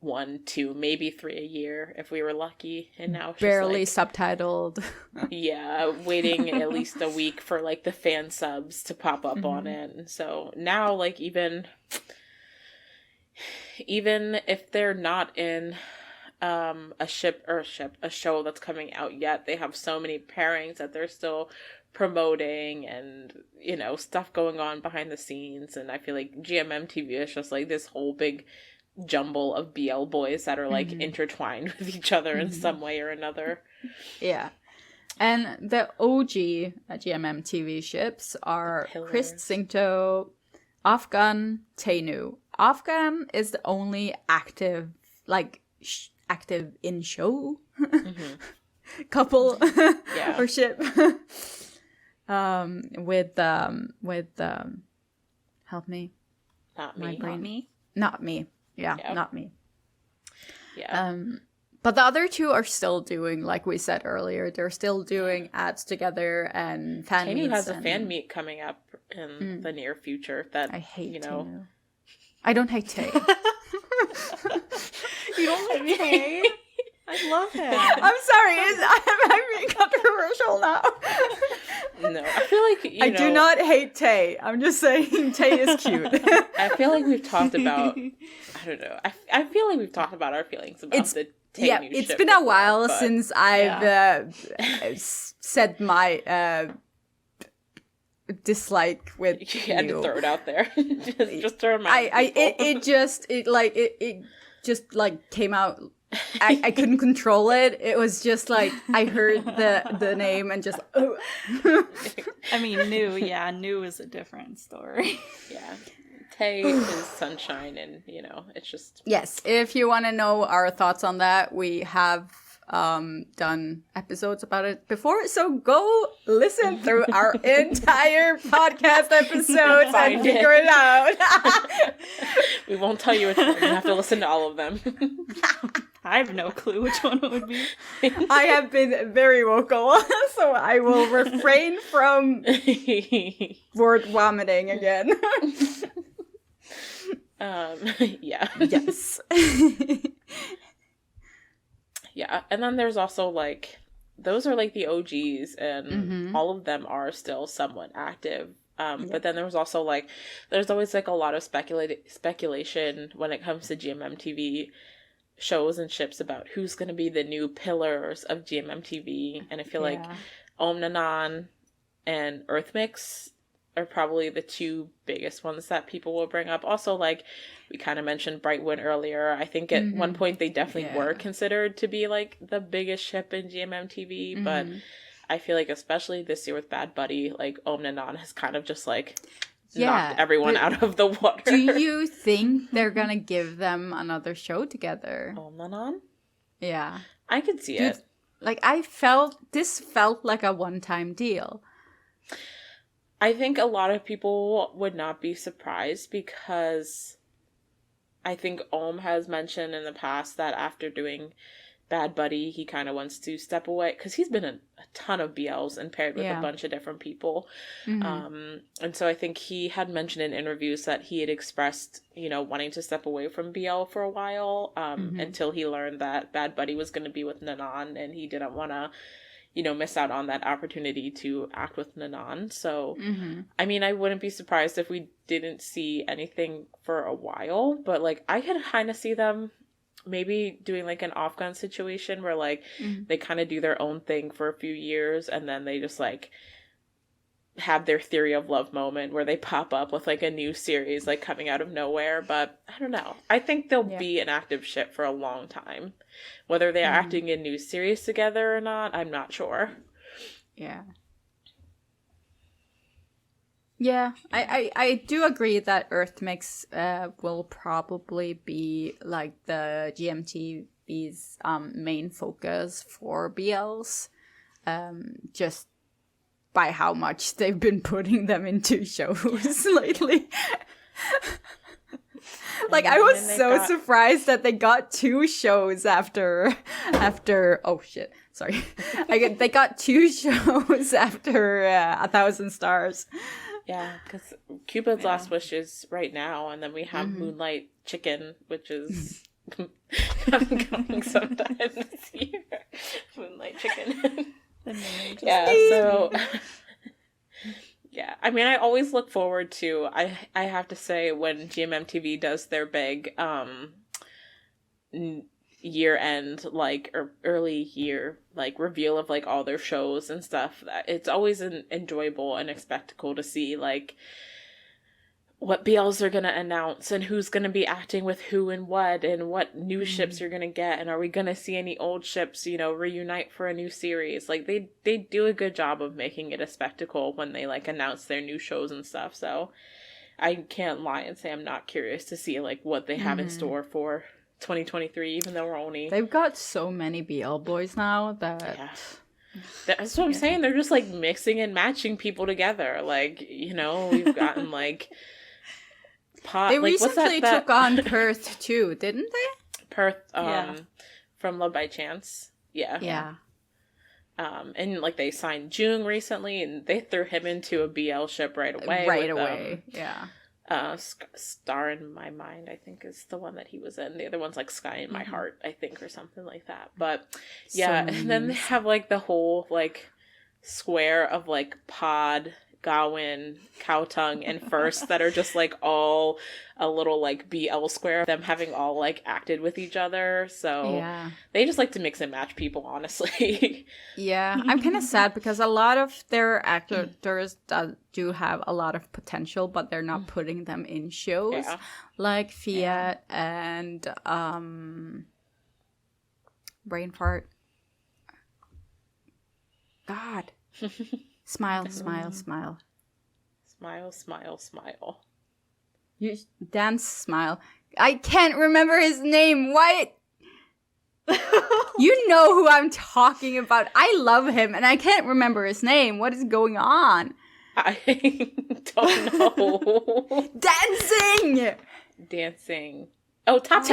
1, 2, maybe 3 a year if we were lucky. And now it's barely just, like, subtitled. Waiting at least a week for like the fan subs to pop up on it. And so now, like even if they're not in a show that's coming out yet, they have so many pairings that they're still promoting, and you know, stuff going on behind the scenes. And I feel like GMM TV is just like this whole big jumble of BL boys that are like intertwined with each other in some way or another. Yeah. And the OG GMM TV ships are Chris Singto, Afghan, Tainu. Afghan is the only active, like active in show couple or ship. With help me. Not me. Yeah, not me. Yeah. But the other two are still doing, like we said earlier, they're still doing ads together and fan meets. Tainu has a fan meet coming up in the near future. That I hate. You know, Tainu. I don't hate Tay. You don't like Tay? I love him. I'm sorry. I'm being controversial now. No, I feel like I do not hate Tay. I'm just saying Tay is cute. I feel like we've talked about. I don't know. I feel like we've talked about our feelings about the Tay new it's ship been a while but, since I've said my dislike with you had to throw it out there. just to remind it just came out. I couldn't control it. It was just like I heard the name and just I mean, New is a different story. Yeah. Tay is sunshine, and you know, it's just yes. If you want to know our thoughts on that, we have done episodes about it before, so go listen through our entire podcast episodes and figure it out. We won't tell you. You're gonna have to listen to all of them. I have no clue which one it would be. I have been very vocal, so I will refrain from word vomiting again. Yeah. Yes. Yeah, and then there's also, like, those are, like, the OGs, and all of them are still somewhat active. But then there was also, like, there's always, like, a lot of speculation when it comes to GMM TV shows and ships about who's going to be the new pillars of GMM TV. And I feel like Om Nanan and Earthmix are probably the two biggest ones that people will bring up. Also, like, we kind of mentioned Brightwood earlier. I think at one point they definitely were considered to be, like, the biggest ship in GMM TV, but I feel like especially this year with Bad Buddy, like, Om Nanan has kind of just, like, knocked everyone out of the water. Do you think they're gonna give them another show together? Om Nanan? Yeah. I could see it. Like, this felt like a one-time deal. I think a lot of people would not be surprised because I think Om has mentioned in the past that after doing Bad Buddy, he kind of wants to step away because he's been in a ton of BLs and paired with a bunch of different people. And so I think he had mentioned in interviews that he had expressed, you know, wanting to step away from BL for a while until he learned that Bad Buddy was going to be with Nanan, and he didn't want to, you know, miss out on that opportunity to act with Nanan. So, I mean, I wouldn't be surprised if we didn't see anything for a while, but, like, I could kind of see them maybe doing, like, an off-gun situation where, like, they kind of do their own thing for a few years, and then they just, like, have their Theory of Love moment where they pop up with, like, a new series, like, coming out of nowhere. But I don't know. I think they'll be an active ship for a long time. Whether they're acting in new series together or not, I'm not sure. Yeah. Yeah, I do agree that Earthmix will probably be, like, the GMTV's main focus for BLs. Just by how much they've been putting them into shows lately. Like, I was so surprised that they got 2 shows after oh shit, sorry. They got 2 shows after 1,000 Stars. Yeah, because Cupid's Last Wish is right now, and then we have Moonlight Chicken, which is coming sometime this year. Moonlight Chicken. Yeah, so yeah, I mean, I always look forward to, I have to say, when GMM TV does their big year end, like, or early year, like, reveal of, like, all their shows and stuff, that it's always an enjoyable and a spectacle to see, like, what BLs are going to announce and who's going to be acting with who and what new ships you're going to get, and are we going to see any old ships, you know, reunite for a new series. Like, they do a good job of making it a spectacle when they, like, announce their new shows and stuff. So I can't lie and say I'm not curious to see, like, what they have in store for 2023, even though they've got so many BL boys now that that's what I'm saying. They're just, like, mixing and matching people together. Like, you know, we've gotten, like, they recently took on Perth too, didn't they? Perth, from Love by Chance. Yeah. And, like, they signed Jung recently, and they threw him into a BL ship right away. Yeah. Star in My Mind, I think, is the one that he was in. The other one's, like, Sky in My Heart, I think, or something like that. But yeah, and then they have, like, the whole, like, square of, like, Pod, Gawain, Cowtongue, and First that are just, like, all a little, like, BL square, them having all, like, acted with each other. So they just like to mix and match people, honestly. Yeah, I'm kind of sad because a lot of their actors do have a lot of potential, but they're not putting them in shows. Like Fiat and Brain Fart. God. Smile. Smile. You dance, smile. I can't remember his name. Why? You know who I'm talking about. I love him, and I can't remember his name. What is going on? I don't know. Dancing. Oh, Top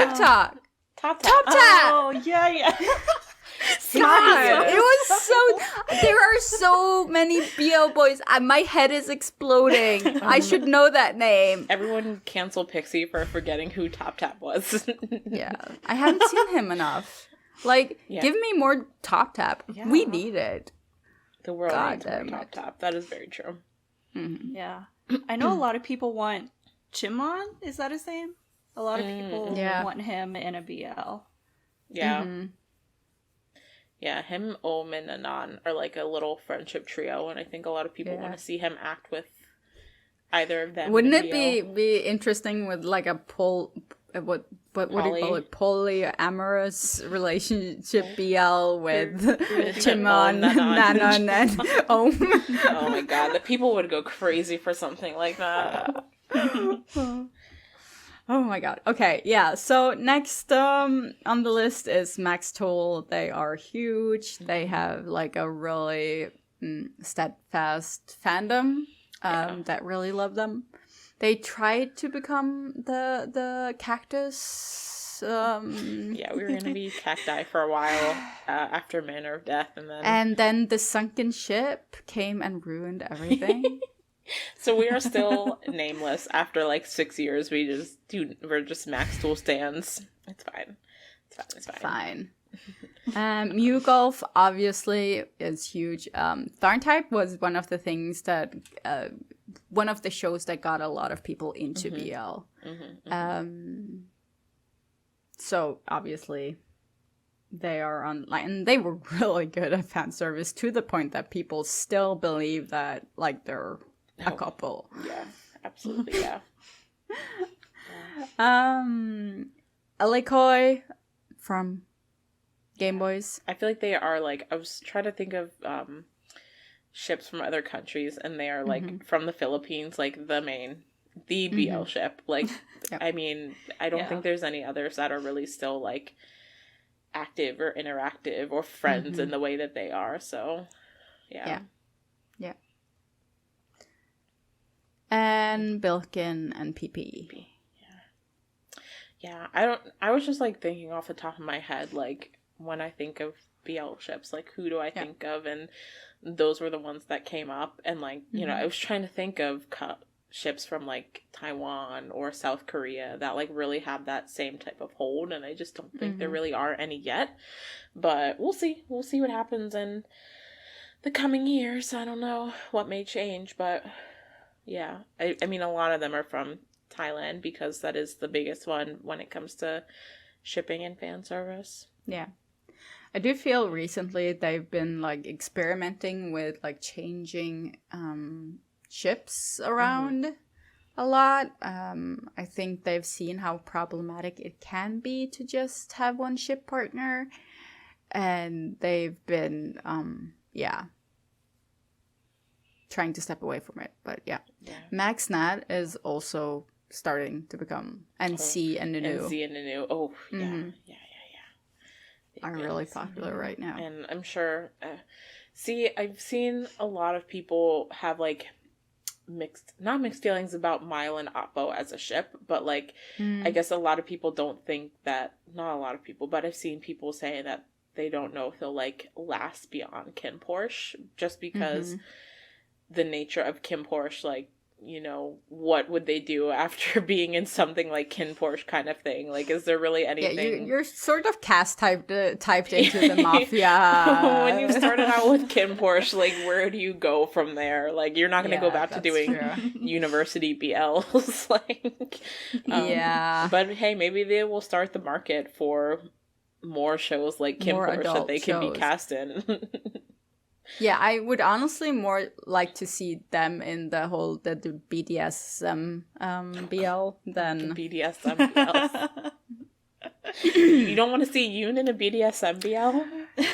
Top Tap. Top Tap! Oh, yeah. God, it was so. There are so many BL boys. My head is exploding. I should know that name. Everyone cancel Pixie for forgetting who Top Tap was. Yeah, I haven't seen him enough. Like, give me more Top Tap. Yeah. We need it. The world needs more damn Top it. Tap. That is very true. Mm-hmm. Yeah. I know a lot of people want Chimon. Is that his name? A lot of people want him in a BL. Yeah. Mm-hmm. Yeah, him, Om, and Anan are like a little friendship trio, and I think a lot of people want to see him act with either of them. Wouldn't it be interesting with like a what do you call it? Polyamorous relationship BL with Chimon, Nanon, and Om. Oh my god, the people would go crazy for something like that. Oh my god. Okay, yeah. So next on the list is Max Toll. They are huge. They have like a really steadfast fandom that really love them. They tried to become the cactus. Yeah, we were gonna be cacti for a while after Manner of Death, Mm-hmm. and then the sunken ship came and ruined everything. So we are still nameless after like 6 years. We're just Max Tool stands. It's fine. It's fine. Mew Golf obviously is huge. Tharntype was one of the things that one of the shows that got a lot of people into BL. So obviously they are online, and they were really good at fan service to the point that people still believe that like they're a couple. Yeah, absolutely. Yeah. Alikoi from Game Boys. I feel like they are like, I was trying to think of ships from other countries, and they are like from the Philippines, like the BL ship. Like, I mean, I don't think there's any others that are really still like active or interactive or friends in the way that they are. So, yeah. And Bilkin and PP. Yeah, I was just like thinking off the top of my head, like when I think of BL ships, like who do I think of? And those were the ones that came up. And like, you know, I was trying to think of ships from like Taiwan or South Korea that like really have that same type of hold. And I just don't think there really are any yet. But we'll see. We'll see what happens in the coming years. I don't know what may change, but yeah. I mean, a lot of them are from Thailand because that is the biggest one when it comes to shipping and fan service. Yeah. I do feel recently they've been like experimenting with like changing ships around a lot. I think they've seen how problematic it can be to just have one ship partner, and they've been trying to step away from it. But yeah. Max Nat is also starting to become NC and Nunu. NC and Nunu. Oh, yeah. Are really popular right now. And I'm sure, I've seen a lot of people have like not mixed feelings about Mile and Oppo as a ship, but like, I guess a lot of people don't think that, not a lot of people, but I've seen people say that they don't know if they'll like last beyond KinnPorsche just because the nature of KinnPorsche, like, you know, what would they do after being in something like KinnPorsche kind of thing? Like, is there really anything? Yeah, you're sort of typed into the mafia. When you started out with KinnPorsche, like, where do you go from there? Like, you're not going to go back to doing university BLs. Like, But hey, maybe they will start the market for more shows like KinnPorsche that they can be cast in. Yeah, I would honestly more like to see them in the BDSM BL than... The BDSM BL. You don't want to see Yoon in a BDSM BL?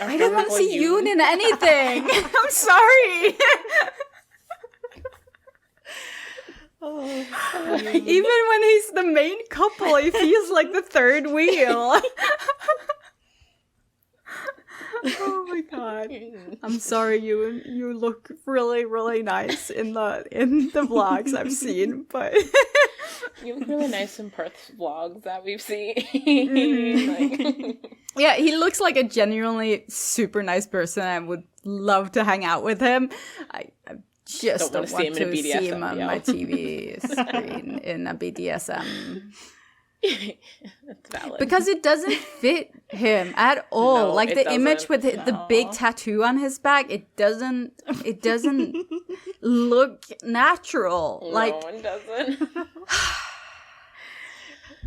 I don't want to see Yoon in anything! I'm sorry! Even when he's the main couple, he feels like the third wheel. Oh my god. I'm sorry, you look really, really nice in the vlogs I've seen, but You look really nice in Perth's vlogs that we've seen. Yeah, he looks like a genuinely super nice person. I would love to hang out with him. I just don't want to see him on my TV screen in a BDSM. That's valid. Because it doesn't fit him at all. No, like the image with No. the big tattoo on his back, it doesn't look natural. No, Like it doesn't.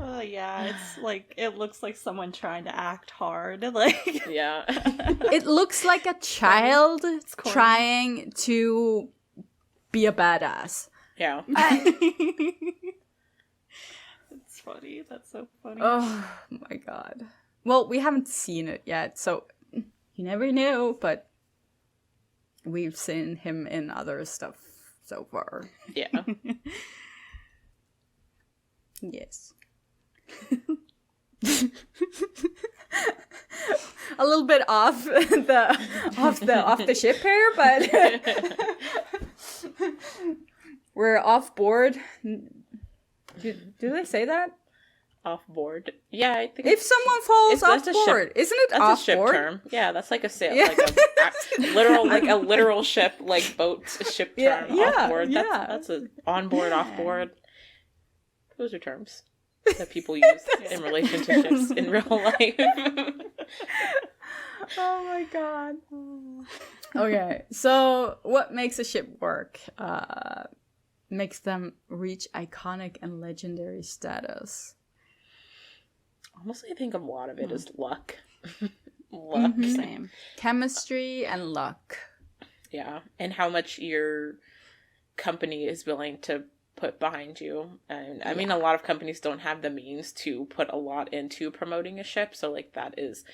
Oh yeah, it's like it looks like someone trying to act hard. Like Yeah. it looks like a child corny. trying to be a badass. Yeah. It's funny. That's so funny. Oh my god. Well, we haven't seen it yet, so you never know, but we've seen him in other stuff so far. Yeah. Yes. A little bit off the ship here, but we're off board. Do they say that? Off board. Yeah, I think If someone falls off that's a ship- board, isn't it that's off a ship board? term. Yeah, that's like a sail, Yeah. like a literal ship, like boat ship term. Off board. That's a on board, off board. Those are terms that people use in relation to ships in real life. Oh my god. Okay, so what makes a ship work? Makes them reach iconic and legendary status. Honestly, I think a lot of it is luck. Luck. Mhm. Same. Chemistry and luck. Yeah, and how much your company is willing to put behind you. And I mean, a lot of companies don't have the means to put a lot into promoting a ship, so like that is,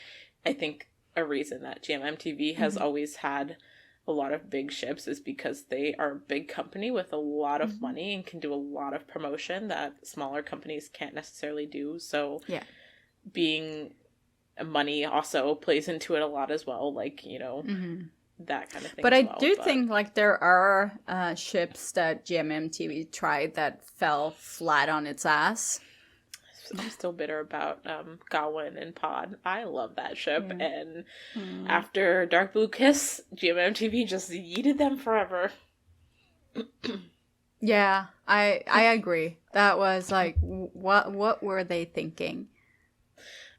I think, a reason that GMMTV has always had a lot of big ships is because they are a big company with a lot of money and can do a lot of promotion that smaller companies can't necessarily do. So Yeah. being money also plays into it a lot as well, like, you know, that kind of thing. But as I well. do think like there are ships that GMMTV tried that fell flat on its ass. I'm still bitter about Gawain and Pod. I love that ship, and after Dark Blue Kiss, GMMTV just yeeted them forever. Yeah, I agree. That was like, what were they thinking?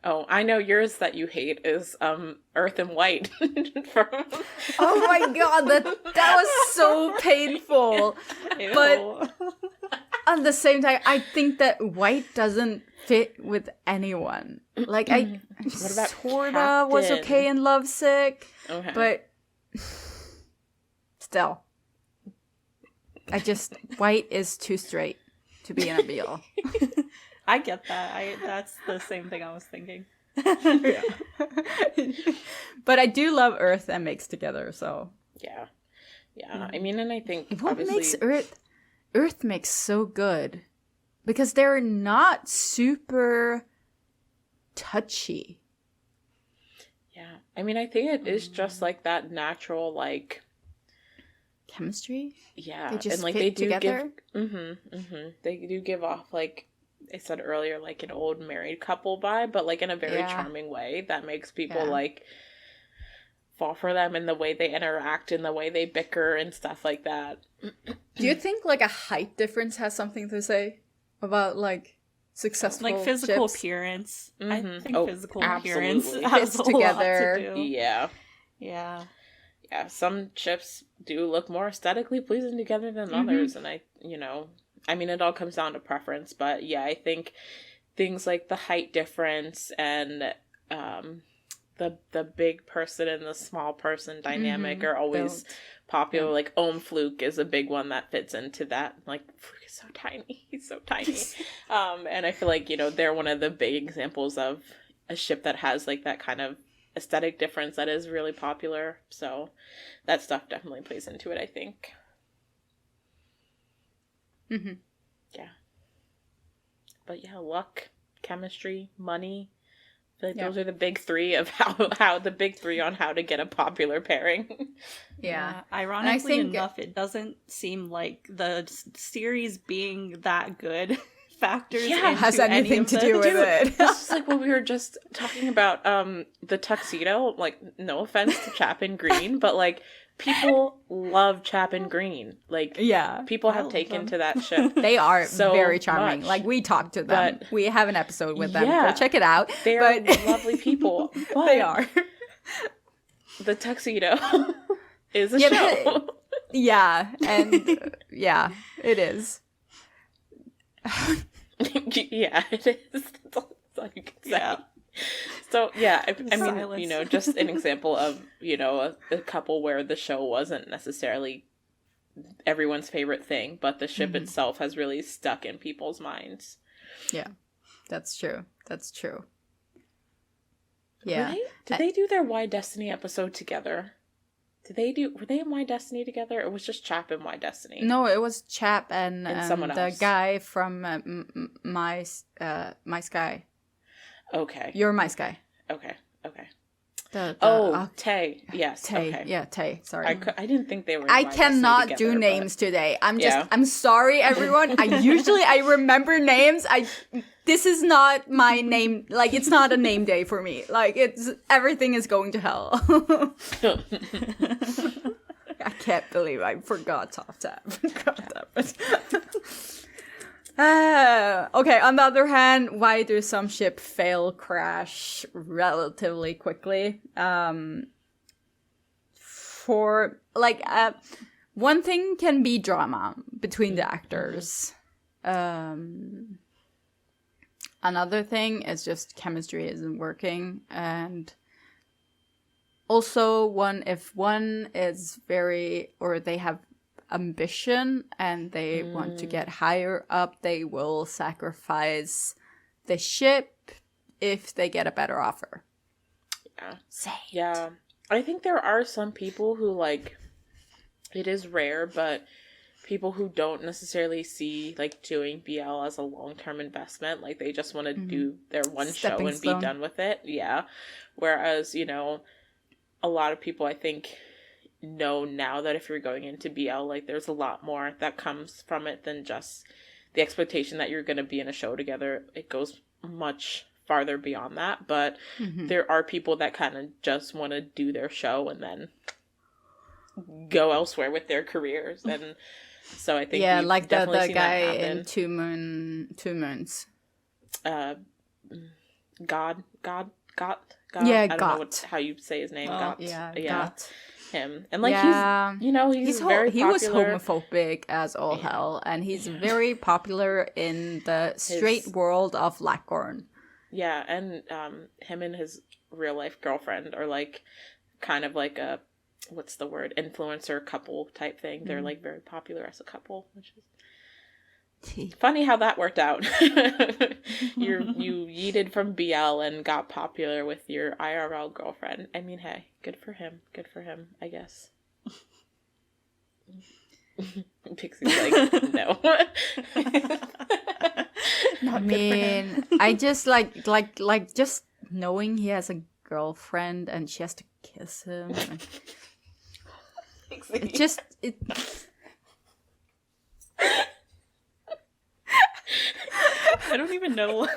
Oh, I know yours that you hate is Earth and White. From... Oh my god, that was so painful. But at the same time, I think that White doesn't fit with anyone. Like What about Torda was Captain? okay in Lovesick, Okay. but still, White is too straight to be in a Beale. I get that. That's the same thing I was thinking. But I do love Earth and Mix together, so. Yeah. I mean, and I think What obviously... makes Earth Mix so good? Because they're not super touchy. Yeah. I mean, I think it is just like that natural, like... Chemistry? Yeah. They just and like fit they do together? They do give off, like I said earlier, like an old married couple vibe, but like in a very charming way that makes people like fall for them in the way they interact and the way they bicker and stuff like that. Do you think like a height difference has something to say about like successful Like physical ships? appearance. I Mhm. think Oh, physical appearance absolutely. has Fits a lot together. to do. Yeah. Yeah. Yeah, some ships do look more aesthetically pleasing together than others, and I mean, it all comes down to preference, but yeah, I think things like the height difference and the big person and the small person dynamic are always popular. Like Fluke is a big one that fits into that. Like, Fluke is so tiny. He's so tiny. And I feel like, they're one of the big examples of a ship that has like that kind of aesthetic difference that is really popular. So that stuff definitely plays into it, I think. Yeah. But yeah, luck, chemistry, money. I feel like those are the big three of how the big three on how to get a popular pairing. Yeah. Ironically enough, it doesn't seem like the series being that good factors has into anything to do with Dude, it. this is like what we were just talking about, the tuxedo. Like, no offense to Chapin Green, but like, people love Chapin Green. Like, Yeah. people have taken to that ship. They are so very charming. much. Like, we talked to them. But- we have an episode with them. Yeah. Go check it out. They are lovely people. But They are. the tuxedo is a Yeah, show. but- yeah, and yeah, it is. Yeah, it is. That's all you can say. Yeah. So, yeah, I mean, Silence. you know, just an example of, you know, a couple where the show wasn't necessarily everyone's favorite thing, but the ship itself has really stuck in people's minds. Yeah, that's true. That's true. Yeah. Did they do their Why Destiny episode together? Were they in Why Destiny together, or was just Chap in Why Destiny? No, it was Chap and someone the else. guy from My Sky. Okay. You're My Sky. Okay. The Tay. Yes. Tay. Okay. Yeah, Tay. Sorry. I didn't think they were. In I Why Destiny cannot together, do but- names today. Yeah. I'm sorry, everyone. I remember names. This is not my name. Like, it's not a name day for me. Like, everything is going to hell. I can't believe I forgot Top Tab. Okay, on the other hand, why do some ship fail crash relatively quickly? One thing can be drama between the actors. Another thing is just chemistry isn't working, and also if one is they have ambition and they want to get higher up, they will sacrifice the ship if they get a better offer. Yeah. Say it. Yeah. I think there are some people who, like, it is rare, but people who don't necessarily see, like, doing BL as a long-term investment. Like, they just want to do their one Stepping show and stone. be done with it. Yeah. Whereas, you know, a lot of people, I think, know now that if you're going into BL, like, there's a lot more that comes from it than just the expectation that you're going to be in a show together. It goes much farther beyond that, but there are people that kind of just want to do their show and then go elsewhere with their careers. And so I think we've like definitely the seen guy that happen. in Two Moons. God. Yeah, I don't know Got. how you say his name. Oh, Got. Yeah, Yeah. Got. Him. And like Yeah. he's very he was popular. homophobic as all hell, and he's very popular in the straight world of Lackhorn. Yeah, and him and his real life girlfriend are like kind of like a, what's the word, influencer couple type thing. They're like very popular as a couple, which is funny how that worked out. You yeeted from BL and got popular with your IRL girlfriend. I mean, hey, good for him, I guess. Pixie's like, no. I mean, I just like just knowing he has a girlfriend and she has to kiss him. It I don't even know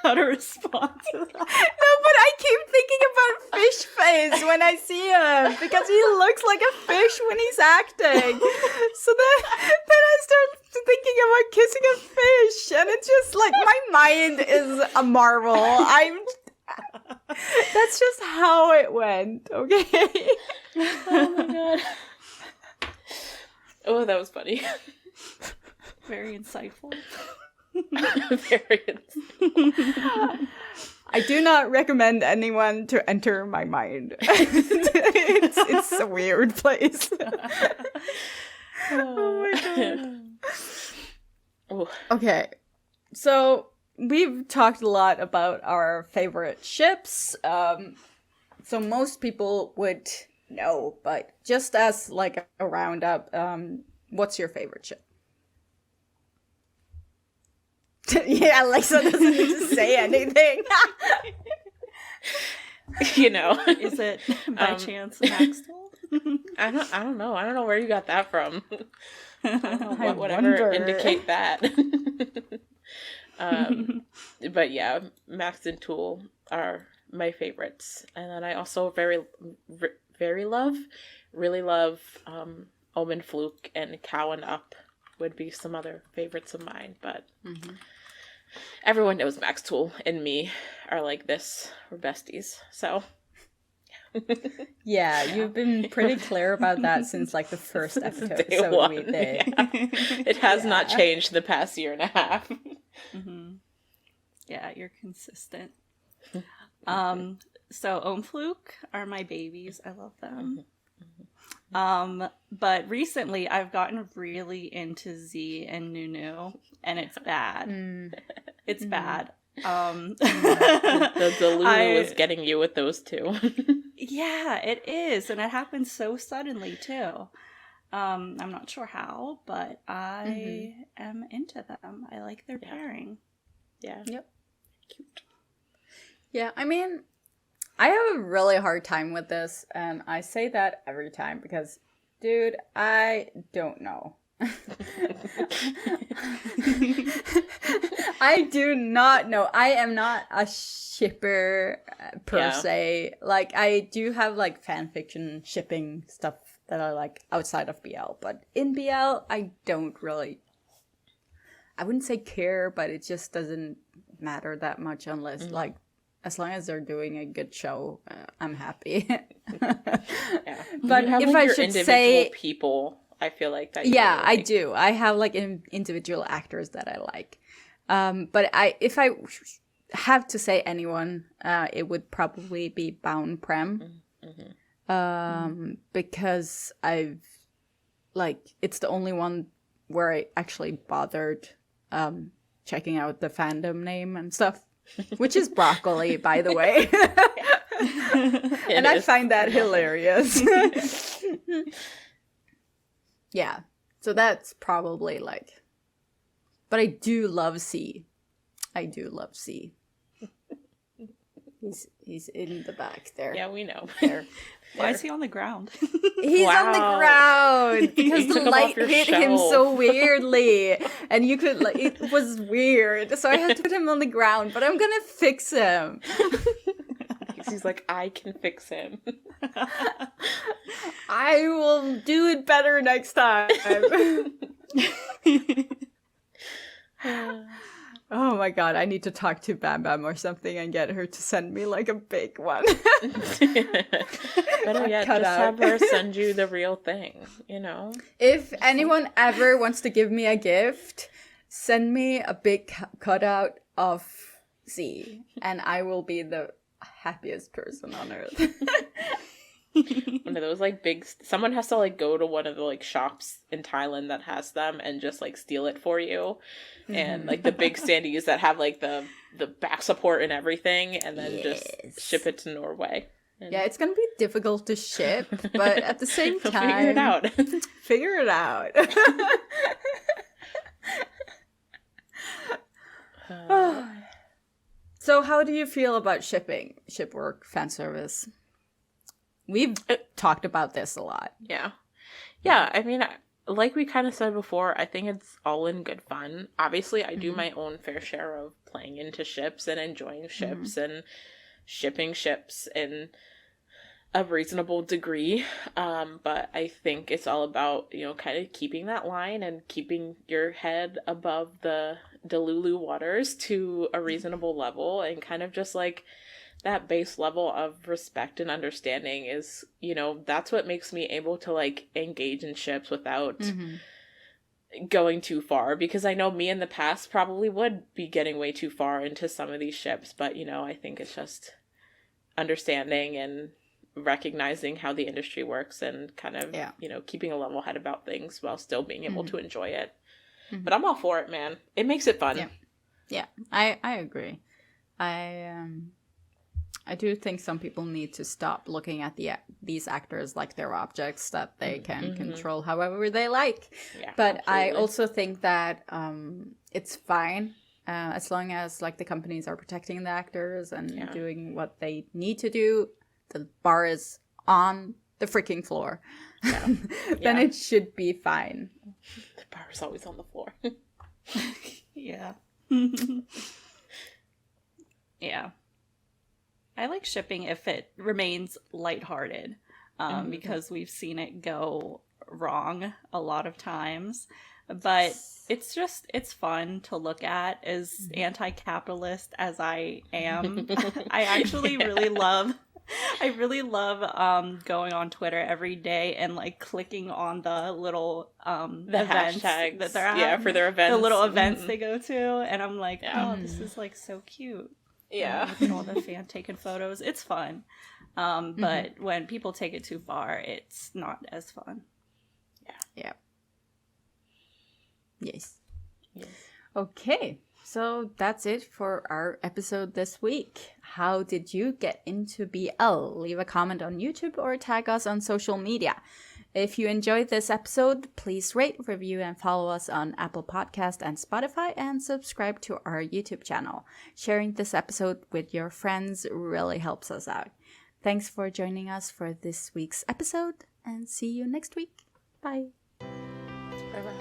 how to respond to that. No, but I keep thinking about Fish Face when I see him because he looks like a fish when he's acting. So then I start thinking about kissing a fish, and it's just like my mind is a marvel. That's just how it went. Okay. Oh my god. Oh, that was funny. Very insightful. Very insightful. I do not recommend anyone to enter my mind. It's a weird place. Oh my god. Oh. Okay, so we've talked a lot about our favorite ships. So most people would know, but just as like a roundup, what's your favorite ship? Yeah, Alexa doesn't need to say anything. You know, Is it by chance Maxwell? I don't know. I don't know where you got that from. I don't know I what would ever wonder. indicate that. But yeah, Max and Tool are my favorites. And then I also really love Omen Fluke, and Cow and Up would be some other favorites of mine. But everyone knows Max Tool and me are like this. We're besties. So yeah, you've been pretty clear about that since like the first episode we did. Yeah. It has not changed the past year and a half. Yeah, you're consistent. So Omfluke are my babies. I love them. But recently I've gotten really into Z and Nunu, and it's bad. It's bad. The Delulu is getting you with those two. Yeah, it is, and it happened so suddenly too. I'm not sure how, but I am into them. I like their pairing. Yeah. Yep. Cute. Yeah, I mean, I have a really hard time with this, and I say that every time because, dude, I don't know. I do not know. I am not a shipper per se. Like, I do have like fan fiction shipping stuff that I like outside of BL, but in BL, I don't really. I wouldn't say care, but it just doesn't matter that much unless like as long as they're doing a good show, I'm happy. But if I should say people, I feel like that. Yeah, I do. I have like individual actors that I like. But if I have to say anyone, it would probably be Baun Prem. Because I've like it's the only one where I actually bothered checking out the fandom name and stuff, which is broccoli, by the way. And I find that hilarious. Yeah, so that's probably like, but I do love C. I do love C. He's in the back there. Yeah, we know. Why is he on the ground? He's on the ground because the light hit him so weirdly, and you could like it was weird. So I had to put him on the ground, but I'm gonna fix him. He's like, I can fix him. I will do it better next time. Oh my god, I need to talk to Bam Bam or something and get her to send me like a big one. Better yet, just have her send you the real thing, you know? If anyone ever wants to give me a gift, send me a big cutout of Z, and I will be the happiest person on earth. One of those like big someone has to like go to one of the like shops in Thailand that has them and just like steal it for you, and like the big standees that have like the back support and everything, and then just ship it to Norway. And yeah, it's gonna be difficult to ship, but at the same time figure it out. So how do you feel about shipping, ship work, fan service? We've talked about this a lot. Yeah. I mean, like we kind of said before, I think it's all in good fun. Obviously, I do my own fair share of playing into ships and enjoying ships and shipping ships in a reasonable degree. But I think it's all about, you know, kind of keeping that line and keeping your head above the Delulu waters to a reasonable level, and kind of just like that base level of respect and understanding is, you know, that's what makes me able to like engage in ships without going too far, because I know me in the past probably would be getting way too far into some of these ships, but you know, I think it's just understanding and recognizing how the industry works and kind of, you know, keeping a level head about things while still being able to enjoy it. But I'm all for it, man. It makes it fun. Yeah, I agree. I do think some people need to stop looking at these actors like they're objects that they can control however they like. Yeah, but absolutely. I also think that it's fine as long as like the companies are protecting the actors and doing what they need to do. The bar is on the freaking floor. Then it should be fine. The bar is always on the floor. Yeah. Yeah. I like shipping if it remains lighthearted, because we've seen it go wrong a lot of times. But it's fun to look at, as anti-capitalist as I am. I actually really love going on Twitter every day and like clicking on the little the events hashtags that they're at, for their events, the little events they go to, and I'm like, oh, this is like so cute. Yeah. Look at all the fan taken photos. It's fun. But when people take it too far, it's not as fun. Yeah. Yes. Okay. So that's it for our episode this week. How did you get into BL? Leave a comment on YouTube or tag us on social media. If you enjoyed this episode, please rate, review, and follow us on Apple Podcast and Spotify, and subscribe to our YouTube channel. Sharing this episode with your friends really helps us out. Thanks for joining us for this week's episode, and see you next week. Bye. Bye-bye.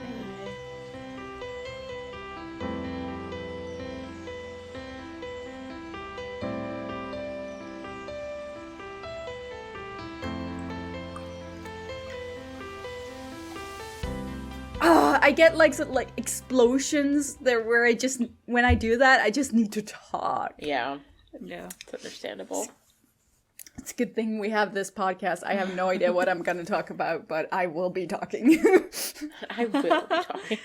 I get like explosions there where when I do that, I just need to talk. Yeah. It's understandable. It's a good thing we have this podcast. I have no idea what I'm going to talk about, but I will be talking. I will be talking.